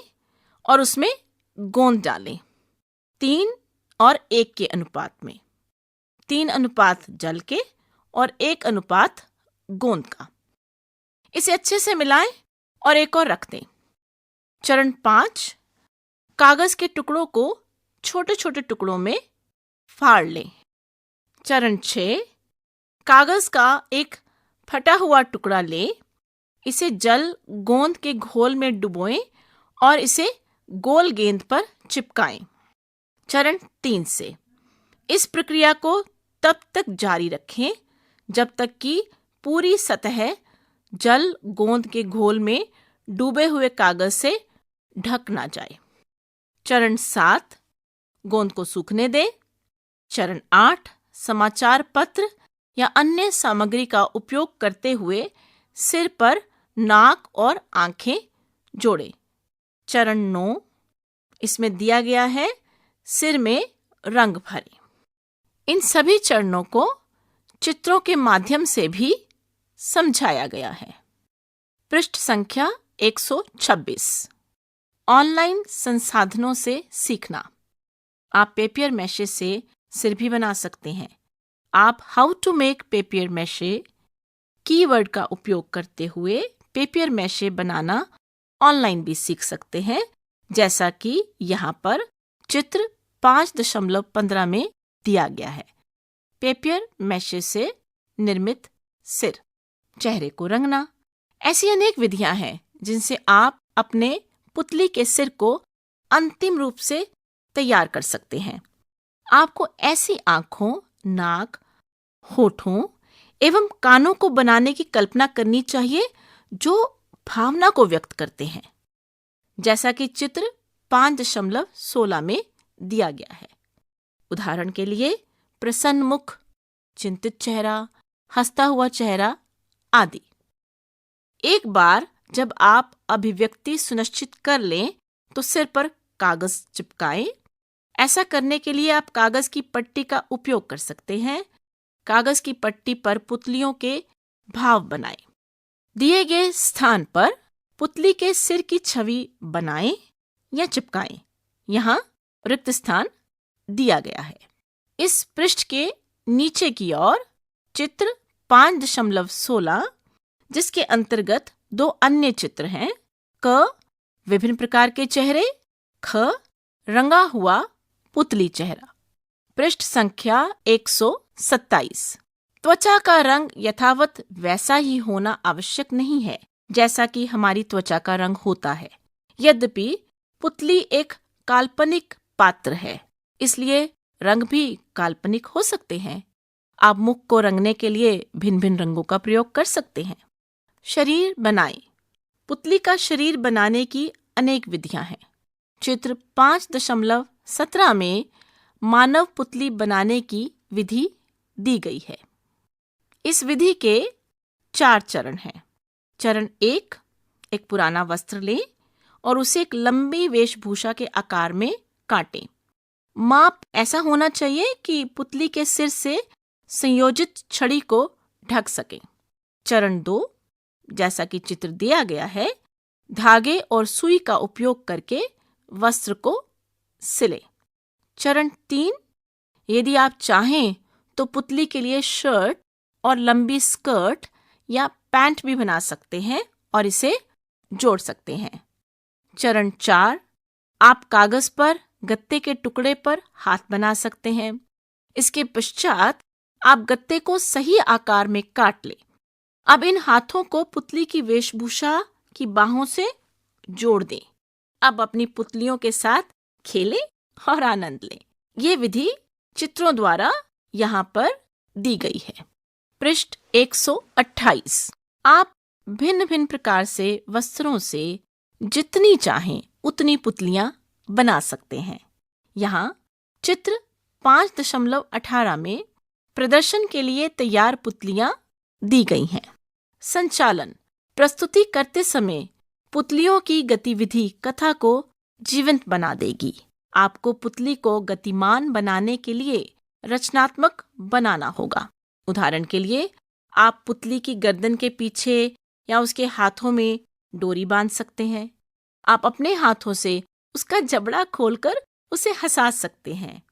और उसमें गोंद डालें 3 और 1 के अनुपात में। 3 अनुपात जल के और 1 अनुपात गोंद का। इसे अच्छे से मिलाएं और एक और रख दें। चरण 5, कागज के टुकड़ों को छोटे छोटे टुकड़ों में फाड़ लें। चरण 6, कागज का एक फटा हुआ टुकड़ा लें, इसे जल गोंद के घोल में डुबोएं और इसे गोल गेंद पर चिपकाएं। चरण 3 से इस प्रक्रिया को तब तक जारी रखें जब तक कि पूरी सतह जल गोंद के घोल में डूबे हुए कागज से ढक ना जाए। चरण 7, गोंद को सूखने दें। चरण 8, समाचार पत्र या अन्य सामग्री का उपयोग करते हुए सिर पर नाक और आंखें जोड़ें। चरण 9, इसमें दिया गया है सिर में रंग भरें। इन सभी चरणों को चित्रों के माध्यम से भी समझाया गया है। पृष्ठ संख्या 126। ऑनलाइन संसाधनों से सीखना। आप पेपियर मैशे से सिर भी बना सकते हैं। आप how to make papier mache keyword का उपयोग करते हुए पेपियर मैशे बनाना ऑनलाइन भी सीख सकते हैं, जैसा कि यहाँ पर चित्र 5.15 में दिया गया है। पेपियर मैशे से निर्मित सिर, चेहरे को रंगना। ऐसी अनेक विधियां हैं जिनसे आप अपने पुतली के सिर को अंतिम रूप से तैयार कर सकते हैं। आपको ऐसी आंखों, नाक, होठों एवं कानों को बनाने की कल्पना करनी चाहिए जो भावना को व्यक्त करते हैं, जैसा कि चित्र 5.16 में दिया गया है। उदाहरण के लिए प्रसन्न मुख, चिंतित चेहरा, हंसता हुआ चेहरा आदि। एक बार जब आप अभिव्यक्ति सुनिश्चित कर लें तो सिर पर कागज चिपकाएं। ऐसा करने के लिए आप कागज की पट्टी का उपयोग कर सकते हैं। कागज की पट्टी पर पुतलियों के भाव बनाएं। दिए गए स्थान पर पुतली के सिर की छवि बनाएं या चिपकाएं। यहाँ रिक्त स्थान दिया गया है। इस पृष्ठ के नीचे की ओर चित्र 5.16, जिसके अंतर्गत 2 अन्य चित्र हैं। क, विभिन्न प्रकार के चेहरे। ख, रंगा हुआ पुतली चेहरा। पृष्ठ संख्या 127। त्वचा का रंग यथावत वैसा ही होना आवश्यक नहीं है जैसा कि हमारी त्वचा का रंग होता है। यद्यपि पुतली एक काल्पनिक पात्र है, इसलिए रंग भी काल्पनिक हो सकते हैं। आप मुख को रंगने के लिए भिन्न भिन्न रंगों का प्रयोग कर सकते हैं। शरीर बनाएं। पुतली का शरीर बनाने की अनेक विधियां हैं। चित्र 5.17 में मानव पुतली बनाने की विधि दी गई है। इस विधि के 4 चरण हैं। चरण 1, एक पुराना वस्त्र लें और उसे एक लंबी वेशभूषा के आकार में काटें। माप ऐसा होना चाहिए कि पुतली के सिर से संयोजित छड़ी को ढक सके। चरण 2, जैसा कि चित्र दिया गया है, धागे और सुई का उपयोग करके वस्त्र को सिले। चरण 3, यदि आप चाहें तो पुतली के लिए शर्ट और लंबी स्कर्ट या पैंट भी बना सकते हैं और इसे जोड़ सकते हैं। चरण 4, आप कागज पर गत्ते के टुकड़े पर हाथ बना सकते हैं। इसके पश्चात आप गत्ते को सही आकार में काट लें। अब इन हाथों को पुतली की वेशभूषा की बाहों से जोड़ दें। अब अपनी पुतलियों के साथ खेलें और आनंद लें। ये विधि चित्रों द्वारा यहाँ पर दी गई है। पृष्ठ 128। आप भिन्न भिन्न प्रकार से वस्त्रों से जितनी चाहें उतनी पुतलियां बना सकते हैं। यहाँ चित्र 5.18 में प्रदर्शन के लिए तैयार पुतलियां दी गई हैं। संचालन। प्रस्तुति करते समय पुतलियों की गतिविधि कथा को जीवंत बना देगी। आपको पुतली को गतिमान बनाने के लिए रचनात्मक बनाना होगा। उदाहरण के लिए, आप पुतली की गर्दन के पीछे या उसके हाथों में डोरी बांध सकते हैं। आप अपने हाथों से उसका जबड़ा खोलकर उसे हंसा सकते हैं।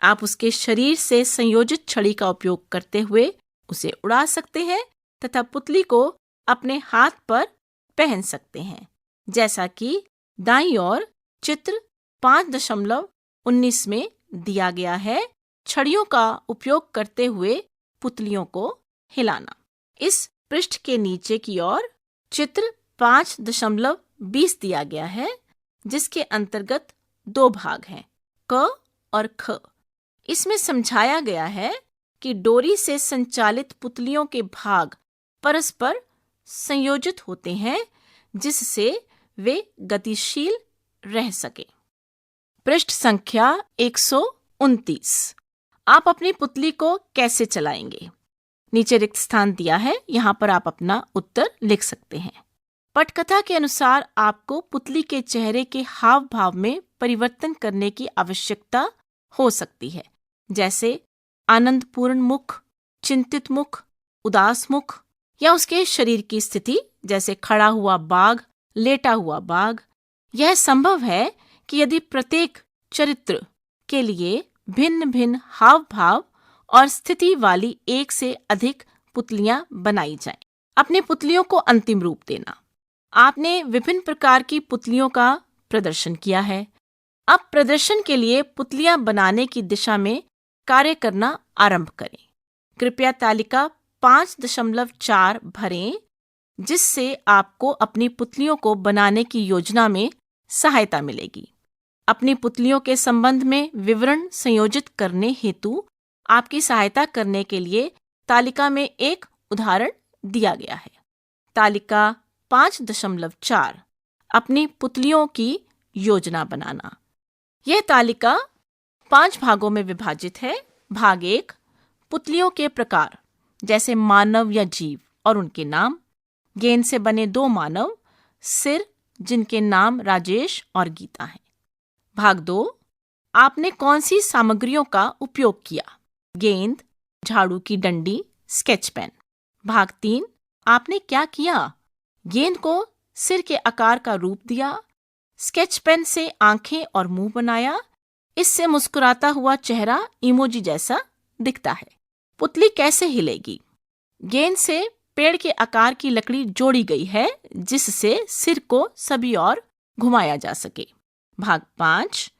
आप उसके शरीर से संयोजित छड़ी का उपयोग करते हुए उसे उड़ा सकते हैं तथा पुतली को अपने हाथ पर पहन सकते हैं, जैसा कि दाईं ओर चित्र 5.19 में दिया गया है। छड़ियों का उपयोग करते हुए पुतलियों को हिलाना। इस पृष्ठ के नीचे की ओर चित्र 5.20 दिया गया है, जिसके अंतर्गत 2 भाग हैं, क और ख। इसमें समझाया गया है कि डोरी से संचालित पुतलियों के भाग परस्पर संयोजित होते हैं, जिससे वे गतिशील रह सके। पृष्ठ संख्या 129। आप अपनी पुतली को कैसे चलाएंगे? नीचे रिक्त स्थान दिया है, यहाँ पर आप अपना उत्तर लिख सकते हैं। पटकथा के अनुसार आपको पुतली के चेहरे के हाव भाव में परिवर्तन करने की आवश्यकता हो सकती है, जैसे आनंदपूर्ण मुख, चिंतित मुख, उदास मुख, या उसके शरीर की स्थिति, जैसे खड़ा हुआ बाघ, लेटा हुआ बाघ। यह संभव है कि यदि प्रत्येक चरित्र के लिए भिन्न भिन्न हाव भाव और स्थिति वाली 1 से अधिक पुतलियां बनाई जाएं। अपनी पुतलियों को अंतिम रूप देना। आपने विभिन्न प्रकार की पुतलियों का प्रदर्शन किया है। अब प्रदर्शन के लिए पुतलियां बनाने की दिशा में कार्य करना आरंभ करें। कृपया तालिका 5.4 भरें, जिससे आपको अपनी पुतलियों को बनाने की योजना में सहायता मिलेगी। अपनी पुतलियों के संबंध में विवरण संयोजित करने हेतु आपकी सहायता करने के लिए तालिका में एक उदाहरण दिया गया है। तालिका 5.4 अपनी पुतलियों की योजना बनाना। यह तालिका 5 भागों में विभाजित है। भाग 1, पुतलियों के प्रकार, जैसे मानव या जीव और उनके नाम। गेंद से बने 2 मानव, सिर, जिनके नाम राजेश और गीता हैं। भाग 2, आपने कौन सी सामग्रियों का उपयोग किया? गेंद, झाड़ू की डंडी, स्केच पेन। भाग 3, आपने क्या किया? गेंद को सिर के आकार का रूप दिया, स्केच पेन से आंखें और मुंह बनाया। इससे मुस्कुराता हुआ चेहरा इमोजी जैसा दिखता है। पुतली कैसे हिलेगी? गेंद से पेड़ के आकार की लकड़ी जोड़ी गई है, जिससे सिर को सभी ओर घुमाया जा सके। भाग 5,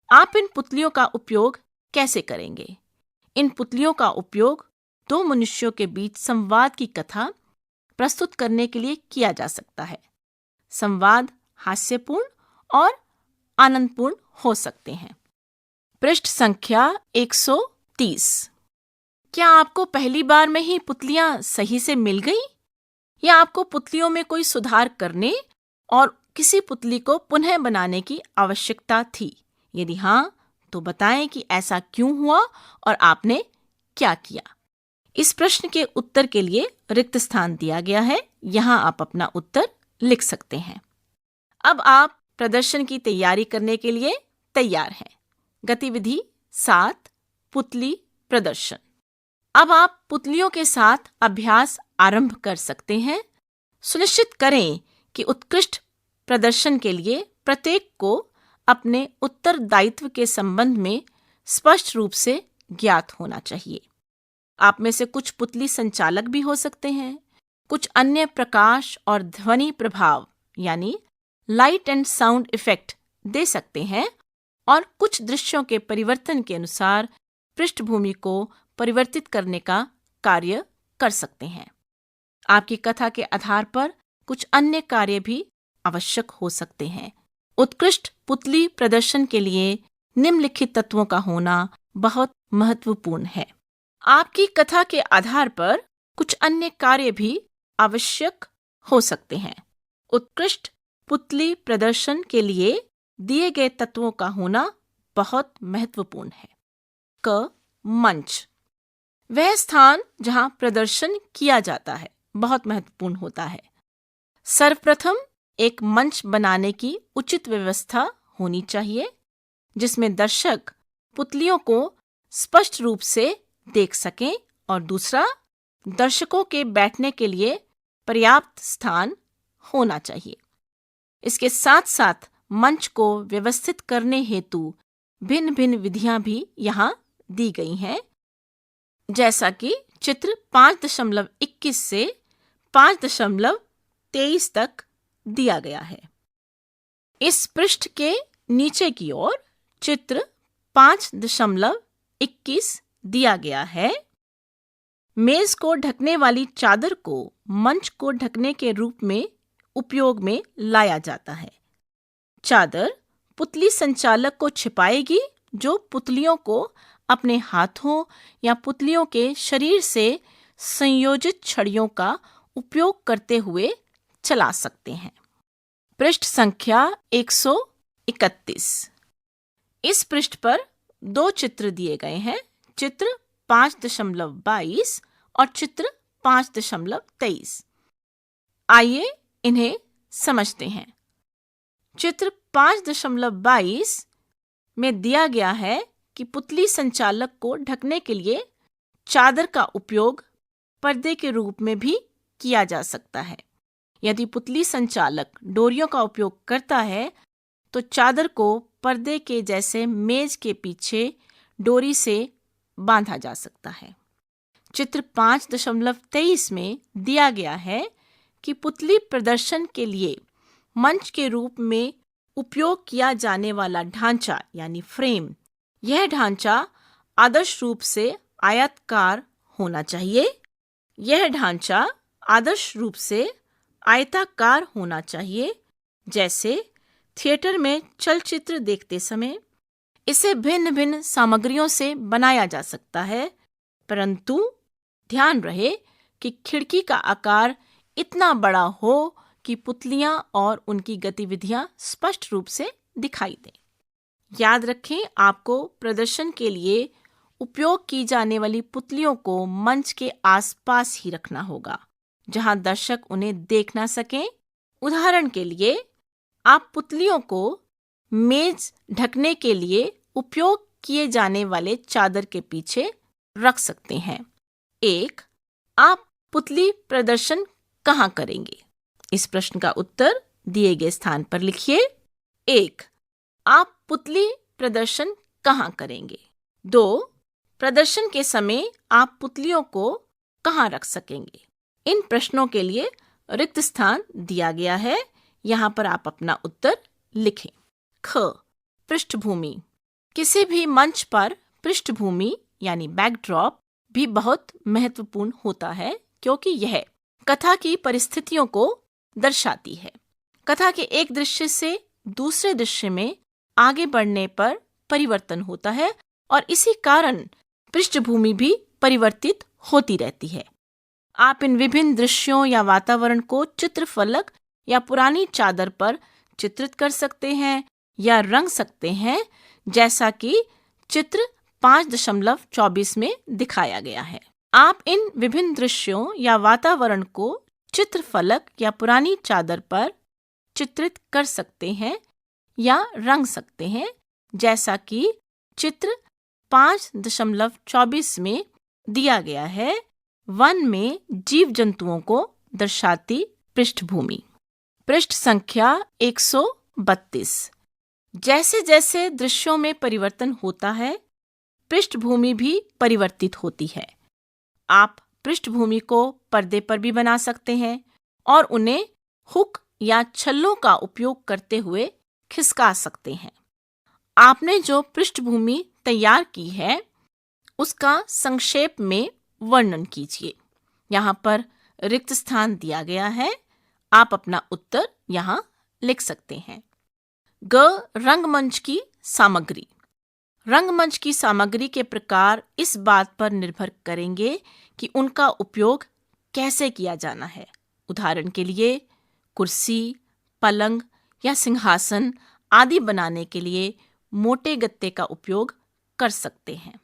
आप इन पुतलियों का उपयोग कैसे करेंगे? इन पुतलियों का उपयोग 2 मनुष्यों के बीच संवाद की कथा प्रस्तुत करने के लिए किया जा सकता है। संवाद हास्यपूर्ण और आनंदपूर्ण हो सकते हैं। पृष्ठ संख्या 130। क्या आपको पहली बार में ही पुतलियां सही से मिल गई या आपको पुतलियों में कोई सुधार करने और किसी पुतली को पुनः बनाने की आवश्यकता थी? यदि हाँ, तो बताएं कि ऐसा क्यों हुआ और आपने क्या किया। इस प्रश्न के उत्तर के लिए रिक्त स्थान दिया गया है, यहाँ आप अपना उत्तर लिख सकते हैं। अब आप प्रदर्शन की तैयारी करने के लिए तैयार हैं। गतिविधि 7, पुतली प्रदर्शन। अब आप पुतलियों के साथ अभ्यास आरंभ कर सकते हैं। सुनिश्चित करें कि उत्कृष्ट प्रदर्शन के लिए प्रत्येक को अपने उत्तरदायित्व के संबंध में स्पष्ट रूप से ज्ञात होना चाहिए। आप में से कुछ पुतली संचालक भी हो सकते हैं, कुछ अन्य प्रकाश और ध्वनि प्रभाव यानी लाइट एंड साउंड इफेक्ट दे सकते हैं और कुछ दृश्यों के परिवर्तन के अनुसार पृष्ठभूमि को परिवर्तित करने का कार्य कर सकते हैं। आपकी कथा के आधार पर कुछ अन्य कार्य भी आवश्यक हो सकते हैं। उत्कृष्ट पुतली प्रदर्शन के लिए निम्नलिखित तत्वों का होना बहुत महत्वपूर्ण है। आपकी कथा के आधार पर कुछ अन्य कार्य भी आवश्यक हो सकते हैं। उत्कृष्ट पुतली प्रदर्शन के लिए दिए गए तत्वों का होना बहुत महत्वपूर्ण है। क. मंच। वह स्थान जहां प्रदर्शन किया जाता है बहुत महत्वपूर्ण होता है। सर्वप्रथम एक मंच बनाने की उचित व्यवस्था होनी चाहिए जिसमें दर्शक पुतलियों को स्पष्ट रूप से देख सकें और दूसरा, दर्शकों के बैठने के लिए पर्याप्त स्थान होना चाहिए। इसके साथ साथ मंच को व्यवस्थित करने हेतु भिन्न भिन्न विधियां भी यहाँ दी गई हैं, जैसा कि चित्र 5.21 से 5.23 तक दिया गया है। इस पृष्ठ के नीचे की ओर चित्र 5.21 दिया गया है। मेज को ढकने वाली चादर को मंच को ढकने के रूप में उपयोग में लाया जाता है। चादर पुतली संचालक को छिपाएगी जो पुतलियों को अपने हाथों या पुतलियों के शरीर से संयोजित छड़ियों का उपयोग करते हुए चला सकते हैं। पृष्ठ संख्या 131। इस पृष्ठ पर दो चित्र दिए गए हैं, चित्र 5.22 और चित्र 5.23। आइए इन्हें समझते हैं। चित्र 5.22 में दिया गया है कि पुतली संचालक को ढकने के लिए चादर का उपयोग पर्दे के रूप में भी किया जा सकता है। यदि पुतली संचालक डोरियों का उपयोग करता है तो चादर को पर्दे के जैसे मेज के पीछे डोरी से बांधा जा सकता है। चित्र 5.23 में दिया गया है कि पुतली प्रदर्शन के लिए मंच के रूप में उपयोग किया जाने वाला ढांचा यानी फ्रेम, यह ढांचा आदर्श रूप से आयताकार होना चाहिए। यह ढांचा आदर्श रूप से आयताकार होना चाहिए। जैसे थिएटर में चलचित्र देखते समय इसे भिन्न भिन्न सामग्रियों से बनाया जा सकता है, परंतु ध्यान रहे कि खिड़की का आकार इतना बड़ा हो कि पुतलियां और उनकी गतिविधियां स्पष्ट रूप से दिखाई दें। याद रखें, आपको प्रदर्शन के लिए उपयोग की जाने वाली पुतलियों को मंच के आसपास ही रखना होगा, जहां दर्शक उन्हें देख ना सकें। उदाहरण के लिए, आप पुतलियों को मेज ढकने के लिए उपयोग किए जाने वाले चादर के पीछे रख सकते हैं। 1. आप पुतली प्रदर्शन कहाँ करेंगे? इस प्रश्न का उत्तर दिए गए स्थान पर लिखिए। 1. आप पुतली प्रदर्शन कहाँ करेंगे? 2. प्रदर्शन के समय आप पुतलियों को कहाँ रख सकेंगे? इन प्रश्नों के लिए रिक्त स्थान दिया गया है, यहाँ पर आप अपना उत्तर लिखें। ख. पृष्ठभूमि। किसी भी मंच पर पृष्ठभूमि यानी बैकड्रॉप भी बहुत महत्वपूर्ण होता है, क्योंकि यह कथा की परिस्थितियों को दर्शाती है। कथा के एक दृश्य से दूसरे दृश्य में आगे बढ़ने पर परिवर्तन होता है और इसी कारण पृष्ठभूमि भी परिवर्तित होती रहती है। आप इन विभिन्न दृश्यों या वातावरण को चित्रफलक या पुरानी चादर पर चित्रित कर सकते हैं या रंग सकते हैं, जैसा कि चित्र 5.24 में दिखाया गया है। आप इन विभिन्न दृश्यों या वातावरण को चित्रफलक या पुरानी चादर पर चित्रित कर सकते हैं या रंग सकते हैं, जैसा कि चित्र 5.24 में दिया गया है। वन में जीव जंतुओं को दर्शाती पृष्ठभूमि। पृष्ठ संख्या 132। जैसे जैसे दृश्यों में परिवर्तन होता है, पृष्ठभूमि भी परिवर्तित होती है। आप पृष्ठभूमि को पर्दे पर भी बना सकते हैं और उन्हें हुक या छल्लों का उपयोग करते हुए खिसका सकते हैं। आपने जो पृष्ठभूमि तैयार की है, उसका संक्षेप में वर्णन कीजिए। यहाँ पर रिक्त स्थान दिया गया है। आप अपना उत्तर यहाँ लिख सकते हैं। रंगमंच की सामग्री। रंगमंच की सामग्री के प्रकार इस बात पर निर्भर करेंगे कि उनका उपयोग कैसे किया जाना है। उदाहरण के लिए कुर्सी, पलंग या सिंहासन आदि बनाने के लिए मोटे गत्ते का उपयोग कर सकते हैं।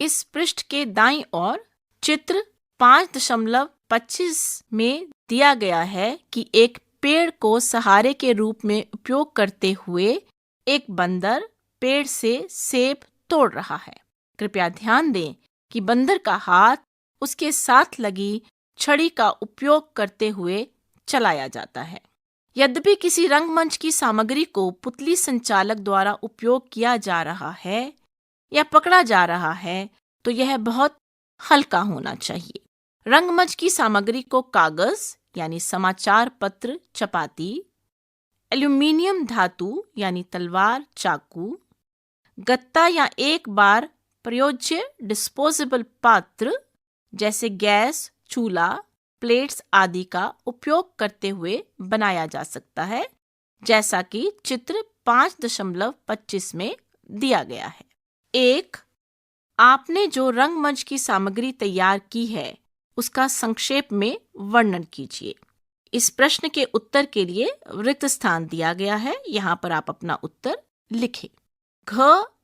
इस पृष्ठ के दाईं ओर चित्र 5.25 में दिया गया है कि एक पेड़ को सहारे के रूप में उपयोग करते हुए एक बंदर पेड़ से सेब तोड़ रहा है। कृपया ध्यान दें कि बंदर का हाथ उसके साथ लगी छड़ी का उपयोग करते हुए चलाया जाता है। यद्यपि किसी रंगमंच की सामग्री को पुतली संचालक द्वारा उपयोग किया जा रहा है या पकड़ा जा रहा है, तो यह बहुत हल्का होना चाहिए। रंगमंच की सामग्री को कागज यानी समाचार पत्र, चपाती, एल्यूमीनियम धातु यानी तलवार, चाकू, गत्ता या एक बार प्रयोज्य डिस्पोजेबल पात्र जैसे गैस, चूल्हा, प्लेट्स आदि का उपयोग करते हुए बनाया जा सकता है, जैसा कि चित्र 5.25 में दिया गया है। 1. आपने जो रंगमंच की सामग्री तैयार की है, उसका संक्षेप में वर्णन कीजिए। इस प्रश्न के उत्तर के लिए रिक्त स्थान दिया गया है। यहाँ पर आप अपना उत्तर लिखें।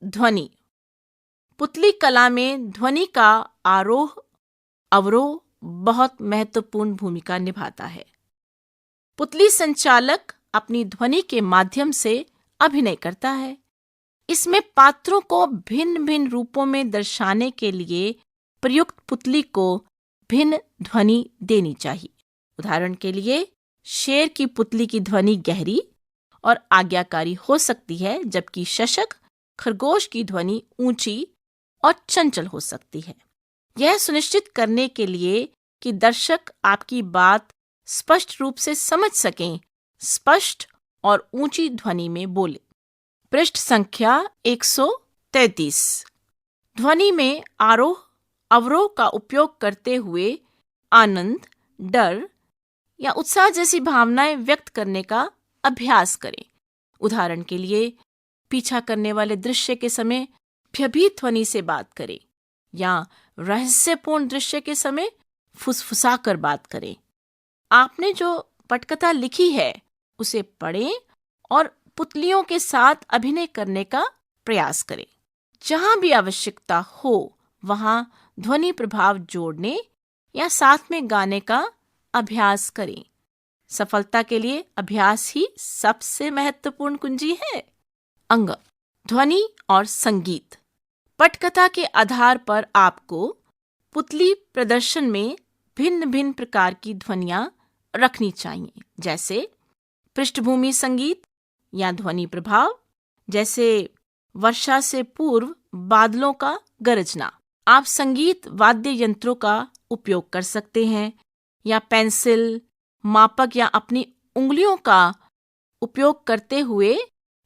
ध्वनि। पुतली कला में ध्वनि का आरोह अवरोह बहुत महत्वपूर्ण भूमिका निभाता है। पुतली संचालक अपनी ध्वनि के माध्यम से अभिनय करता है। इसमें पात्रों को भिन्न भिन्न रूपों में दर्शाने के लिए प्रयुक्त पुतली को भिन्न ध्वनि देनी चाहिए। उदाहरण के लिए शेर की पुतली की ध्वनि गहरी और आज्ञाकारी हो सकती है, जबकि शशक खरगोश की ध्वनि ऊंची और चंचल हो सकती है। यह सुनिश्चित करने के लिए कि दर्शक आपकी बात स्पष्ट रूप से समझ सकें, स्पष्ट और ऊंची ध्वनि में बोले। पृष्ठ संख्या 133। ध्वनि में आरोह अवरोह का उपयोग करते हुए आनंद, डर या उत्साह जैसी भावनाएं व्यक्त करने का अभ्यास करें। उदाहरण के लिए पीछा करने वाले दृश्य के समय भयभीत ध्वनि से बात करें या रहस्यपूर्ण दृश्य के समय फुसफुसा कर बात करें। आपने जो पटकथा लिखी है उसे पढ़ें और पुतलियों के साथ अभिनय करने का प्रयास करें। जहां भी आवश्यकता हो वहां ध्वनि प्रभाव जोड़ने या साथ में गाने का अभ्यास करें। सफलता के लिए अभ्यास ही सबसे महत्वपूर्ण कुंजी है। अंग, ध्वनि और संगीत। पटकथा के आधार पर आपको पुतली प्रदर्शन में भिन्न भिन्न प्रकार की ध्वनियां रखनी चाहिए, जैसे पृष्ठभूमि संगीत या ध्वनि प्रभाव, जैसे वर्षा से पूर्व बादलों का गरजना। आप संगीत वाद्य यंत्रों का उपयोग कर सकते हैं या पेंसिल, मापक या अपनी उंगलियों का उपयोग करते हुए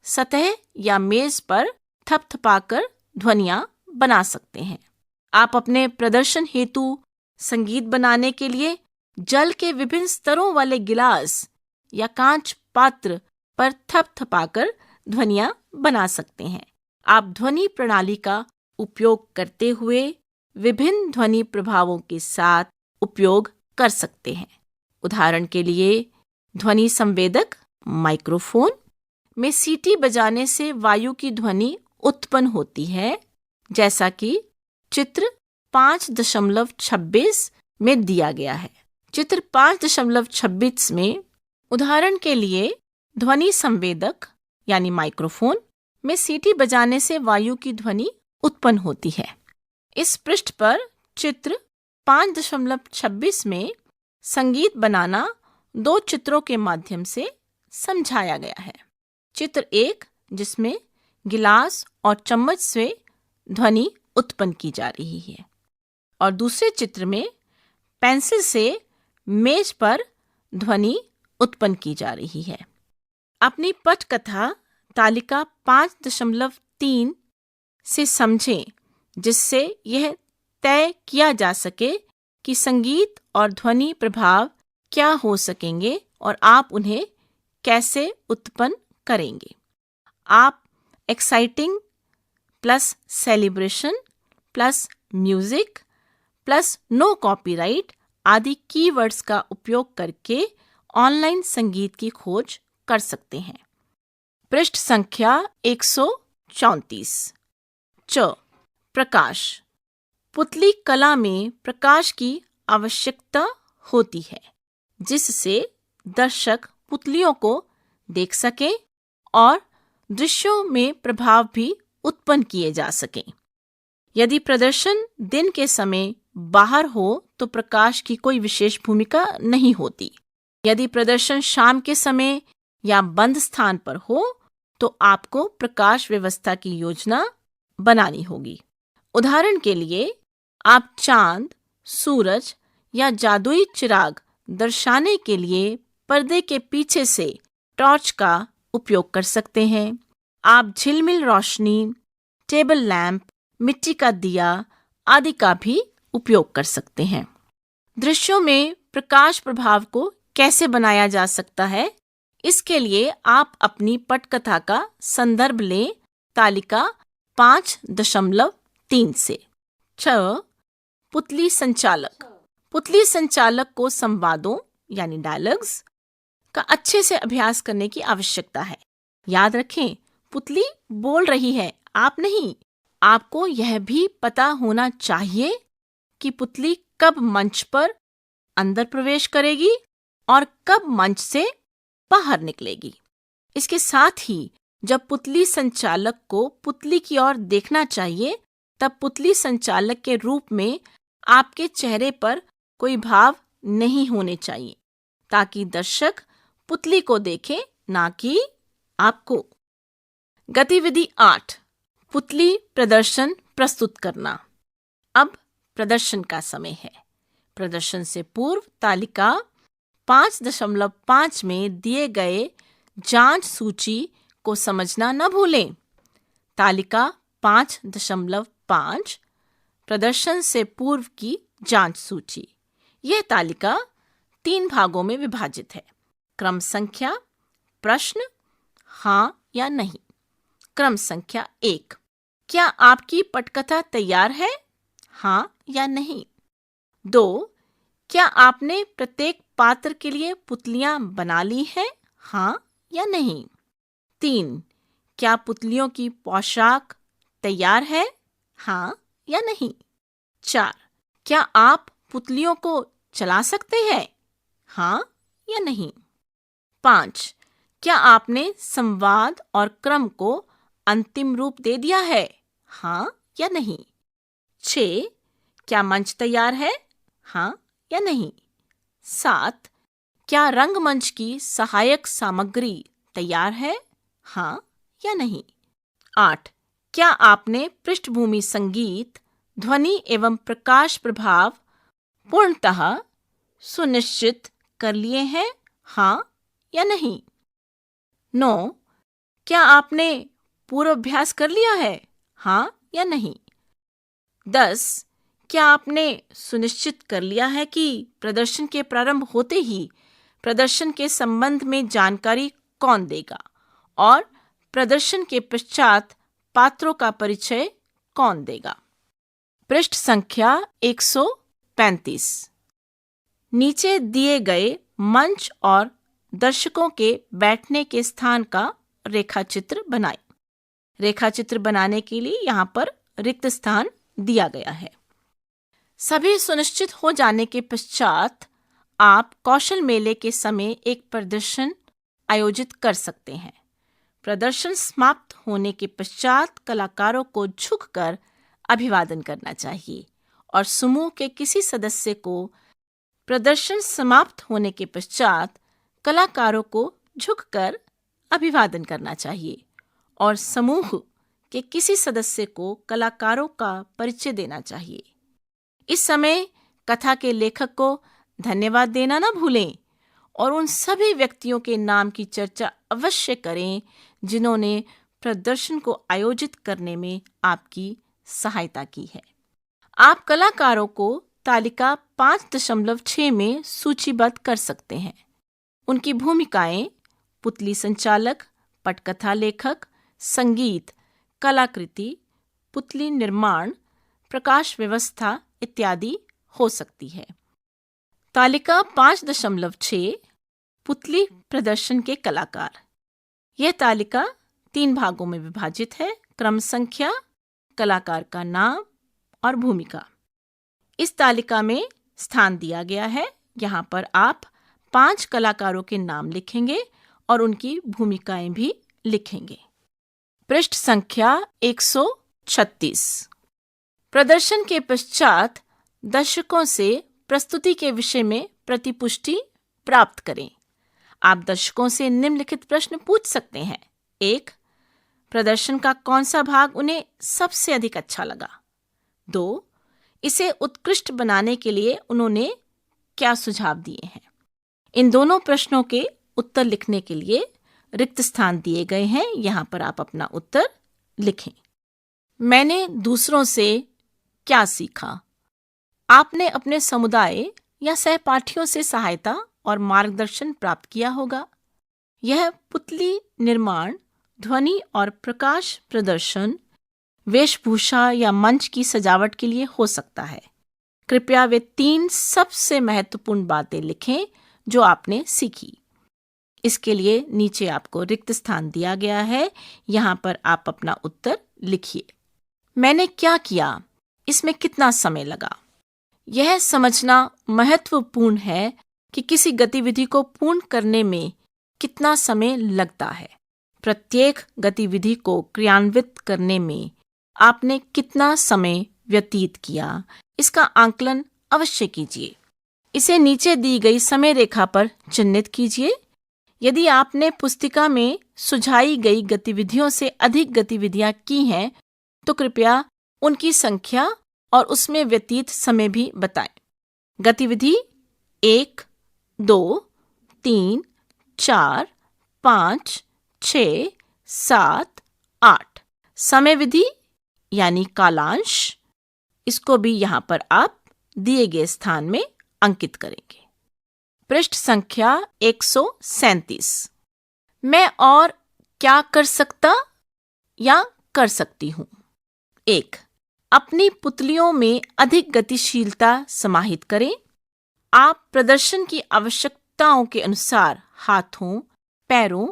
सतह या मेज पर थपथपाकर ध्वनियां बना सकते हैं। आप अपने प्रदर्शन हेतु संगीत बनाने के लिए जल के विभिन्न स्तरों वाले गिलास या कांच पात्र पर थपथपाकर ध्वनियाँ बना सकते हैं। आप ध्वनि प्रणाली का उपयोग करते हुए विभिन्न ध्वनि प्रभावों के साथ उपयोग कर सकते हैं। उदाहरण के लिए ध्वनि संवेदक माइक्रोफोन में सीटी बजाने से वायु की ध्वनि उत्पन्न होती है, जैसा कि चित्र 5.26 में दिया गया है। चित्र 5.26 में उदाहरण के लिए ध्वनि संवेदक यानी माइक्रोफोन में सीटी बजाने से वायु की ध्वनि उत्पन्न होती है। इस पृष्ठ पर चित्र 5.26 में संगीत बनाना 2 चित्रों के माध्यम से समझाया गया है। चित्र 1 जिसमें गिलास और चम्मच से ध्वनि उत्पन्न की जा रही है और दूसरे चित्र में पेंसिल से मेज पर ध्वनि उत्पन्न की जा रही है। अपनी पटकथा तालिका 5.3 से समझें, जिससे यह तय किया जा सके कि संगीत और ध्वनि प्रभाव क्या हो सकेंगे और आप उन्हें कैसे उत्पन्न करेंगे। आप exciting plus celebration plus music plus no copyright आदि कीवर्ड्स का उपयोग करके ऑनलाइन संगीत की खोज कर सकते हैं। पृष्ठ संख्या 134। प्रकाश। पुतली कला में प्रकाश की आवश्यकता होती है, जिससे दर्शक पुतलियों को देख सकें और दृश्यों में प्रभाव भी उत्पन्न किए जा सकें। यदि प्रदर्शन दिन के समय बाहर हो तो प्रकाश की कोई विशेष भूमिका नहीं होती। यदि प्रदर्शन शाम के समय या बंद स्थान पर हो तो आपको प्रकाश व्यवस्था की योजना बनानी होगी। उदाहरण के लिए आप चांद, सूरज या जादुई चिराग दर्शाने के लिए पर्दे के पीछे से टॉर्च का उपयोग कर सकते हैं। आप झिलमिल रोशनी, टेबल लैंप, मिट्टी का दिया आदि का भी उपयोग कर सकते हैं। दृश्यों में प्रकाश प्रभाव को कैसे बनाया जा सकता है, इसके लिए आप अपनी पटकथा का संदर्भ लें तालिका 5.3 से। 6. पुतली संचालक। पुतली संचालक को संवादों यानी डायलॉग्स का अच्छे से अभ्यास करने की आवश्यकता है। याद रखें, पुतली बोल रही है, आप नहीं। आपको यह भी पता होना चाहिए कि पुतली कब मंच पर अंदर प्रवेश करेगी और कब मंच से बाहर निकलेगी। इसके साथ ही जब पुतली संचालक को पुतली की ओर देखना चाहिए, तब पुतली संचालक के रूप में आपके चेहरे पर कोई भाव नहीं होने चाहिए, ताकि दर्शक पुतली को देखे, ना कि आपको। गतिविधि 8. पुतली प्रदर्शन प्रस्तुत करना। अब प्रदर्शन का समय है। प्रदर्शन से पूर्व तालिका 5.5 में दिए गए जांच सूची को समझना न भूलें। तालिका 5.5 प्रदर्शन से पूर्व की जांच सूची। यह तालिका 3 भागों में विभाजित है। क्रम संख्या, प्रश्न, हाँ या नहीं। क्रम संख्या 1. क्या आपकी पटकथा तैयार है? हाँ या नहीं। 2. क्या आपने प्रत्येक पात्र के लिए पुतलियां बना ली हैं? हाँ या नहीं। 3. क्या पुतलियों की पोशाक तैयार है? हाँ या नहीं। 4. क्या आप पुतलियों को चला सकते हैं? हाँ या नहीं। 5. क्या आपने संवाद और क्रम को अंतिम रूप दे दिया है? हाँ या नहीं। 6. क्या मंच तैयार है? हाँ या नहीं। 7. क्या रंगमंच की सहायक सामग्री तैयार है? हाँ या नहीं। 8. क्या आपने पृष्ठभूमि संगीत, ध्वनि एवं प्रकाश प्रभाव पूर्णतः सुनिश्चित कर लिए हैं? हाँ या नहीं। 9. क्या आपने पूर्वाभ्यास कर लिया है? हाँ या नहीं। 10. क्या आपने सुनिश्चित कर लिया है कि प्रदर्शन के प्रारंभ होते ही प्रदर्शन के संबंध में जानकारी कौन देगा और प्रदर्शन के पश्चात पात्रों का परिचय कौन देगा? पृष्ठ संख्या 135। नीचे दिए गए मंच और दर्शकों के बैठने के स्थान का रेखाचित्र बनाएं। रेखाचित्र बनाने के लिए यहाँ पर रिक्त स्थान दिया गया है। सभी सुनिश्चित हो जाने के पश्चात आप कौशल मेले के समय एक प्रदर्शन आयोजित कर सकते हैं। प्रदर्शन समाप्त होने के पश्चात कलाकारों को झुककर अभिवादन करना चाहिए और समूह के किसी सदस्य को प्रदर्शन समाप्त होने के पश्चात कलाकारों को झुककर अभिवादन करना चाहिए और समूह के किसी सदस्य को कलाकारों का परिचय देना चाहिए। इस समय कथा के लेखक को धन्यवाद देना ना भूलें और उन सभी व्यक्तियों के नाम की चर्चा अवश्य करें जिन्होंने प्रदर्शन को आयोजित करने में आपकी सहायता की है। आप कलाकारों को तालिका 5.6 में सूचीबद्ध कर सकते हैं। उनकी भूमिकाएं पुतली संचालक, पटकथा लेखक, संगीत, कलाकृति, पुतली निर्माण, प्रकाश व्यवस्था इत्यादि हो सकती है। तालिका 5.6 पुतली प्रदर्शन के कलाकार। यह तालिका 3 भागों में विभाजित है: क्रम संख्या, कलाकार का नाम और भूमिका। इस तालिका में स्थान दिया गया है। यहाँ पर आप 5 कलाकारों के नाम लिखेंगे और उनकी भूमिकाएं भी लिखेंगे। पृष्ठ संख्या 136। प्रदर्शन के पश्चात दर्शकों से प्रस्तुति के विषय में प्रतिपुष्टि प्राप्त करें। आप दर्शकों से निम्नलिखित प्रश्न पूछ सकते हैं। 1. प्रदर्शन का कौन सा भाग उन्हें सबसे अधिक अच्छा लगा? 2. इसे उत्कृष्ट बनाने के लिए उन्होंने क्या सुझाव दिए हैं? इन दोनों प्रश्नों के उत्तर लिखने के लिए रिक्त स्थान दिए गए हैं। यहाँ पर आप अपना उत्तर लिखें। मैंने दूसरों से क्या सीखा? आपने अपने समुदाय या सहपाठियों से सहायता और मार्गदर्शन प्राप्त किया होगा। यह पुतली निर्माण, ध्वनि और प्रकाश प्रदर्शन, वेशभूषा या मंच की सजावट के लिए हो सकता है। कृपया वे 3 सबसे महत्वपूर्ण बातें लिखें जो आपने सीखी। इसके लिए नीचे आपको रिक्त स्थान दिया गया है। यहाँ पर आप अपना उत्तर लिखिए। मैंने क्या किया? इसमें कितना समय लगा? यह समझना महत्वपूर्ण है कि किसी गतिविधि को पूर्ण करने में कितना समय लगता है। प्रत्येक गतिविधि को क्रियान्वित करने में आपने कितना समय व्यतीत किया, इसका आंकलन अवश्य कीजिए। इसे नीचे दी गई समय रेखा पर चिह्नित कीजिए। यदि आपने पुस्तिका में सुझाई गई गतिविधियों से अधिक गतिविधियां की हैं, तो कृपया उनकी संख्या और उसमें व्यतीत समय भी बताएं। गतिविधि 1, 2, 3, 4, 5, 6, 7, 8। समय विधि यानी कालांश, इसको भी यहाँ पर आप दिए गए स्थान में अंकित करेंगे। पृष्ठ संख्या 137। मैं और क्या कर सकता या कर सकती हूँ? 1. अपनी पुतलियों में अधिक गतिशीलता समाहित करें। आप प्रदर्शन की आवश्यकताओं के अनुसार हाथों, पैरों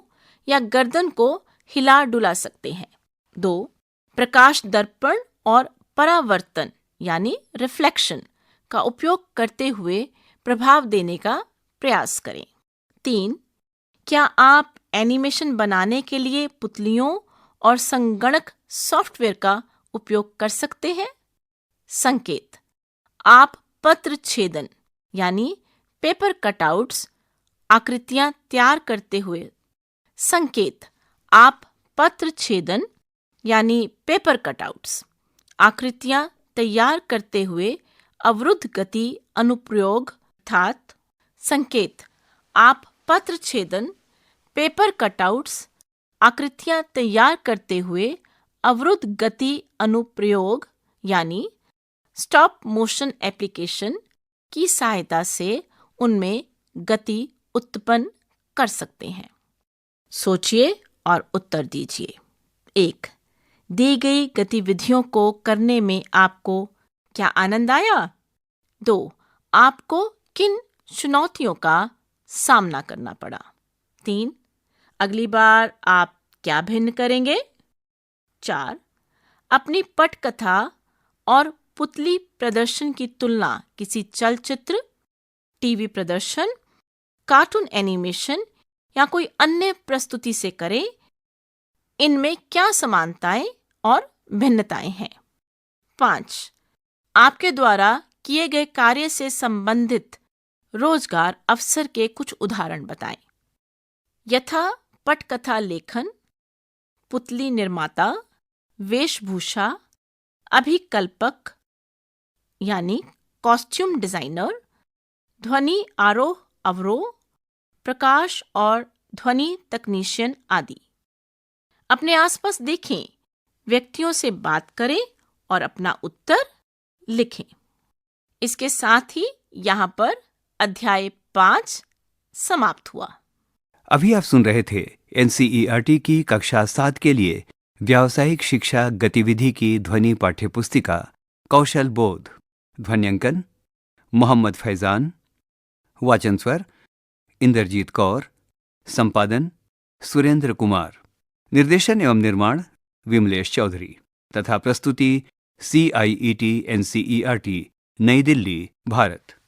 या गर्दन को हिला डुला सकते हैं। 2. प्रकाश दर्पण और परावर्तन यानी रिफ्लेक्शन का उपयोग करते हुए प्रभाव देने का प्रयास करें। 3. क्या आप एनिमेशन बनाने के लिए पुतलियों और संगणक सॉफ्टवेयर का उपयोग कर सकते हैं? संकेत: आप पत्र छेदन यानी पेपर कटआउट्स आकृतियां तैयार करते हुए। संकेत: आप पत्र छेदन यानी पेपर कटआउट्स आकृतियां तैयार करते हुए अवरुद्ध गति अनुप्रयोग अर्थात। संकेत: आप पत्र छेदन, पेपर कटआउट्स आकृतियां तैयार करते हुए अवरुद्ध गति अनुप्रयोग यानी स्टॉप मोशन एप्लीकेशन की सहायता से उनमें गति उत्पन्न कर सकते हैं। सोचिए और उत्तर दीजिए। 1. दी गई गतिविधियों को करने में आपको क्या आनंद आया? 2. आपको किन चुनौतियों का सामना करना पड़ा? 3. अगली बार आप क्या भिन्न करेंगे? 4. अपनी पटकथा और पुतली प्रदर्शन की तुलना किसी चलचित्र, टीवी प्रदर्शन, कार्टून एनिमेशन या कोई अन्य प्रस्तुति से करें। इनमें क्या समानताएं और भिन्नताएं हैं? 5. आपके द्वारा किए गए कार्य से संबंधित रोजगार अवसर के कुछ उदाहरण बताएं। यथा पटकथा लेखन, पुतली निर्माता, वेशभूषा, अभिकल्पक यानी कॉस्ट्यूम डिजाइनर, ध्वनि आरोह अवरोह, प्रकाश और ध्वनि तकनीशियन आदि। अपने आसपास देखें, व्यक्तियों से बात करें और अपना उत्तर लिखें। इसके साथ ही यहाँ पर अध्याय 5 समाप्त हुआ। अभी आप सुन रहे थे एनसीईआरटी की कक्षा 7 के लिए व्यावसायिक शिक्षा गतिविधि की ध्वनि पाठ्यपुस्तिका कौशल बोध। ध्वन्यांकन मोहम्मद फैजान, वाचन स्वर इंद्रजीत कौर, संपादन सुरेंद्र कुमार, निर्देशन एवं निर्माण विमलेश चौधरी तथा प्रस्तुति CIET NCERT नई दिल्ली, भारत।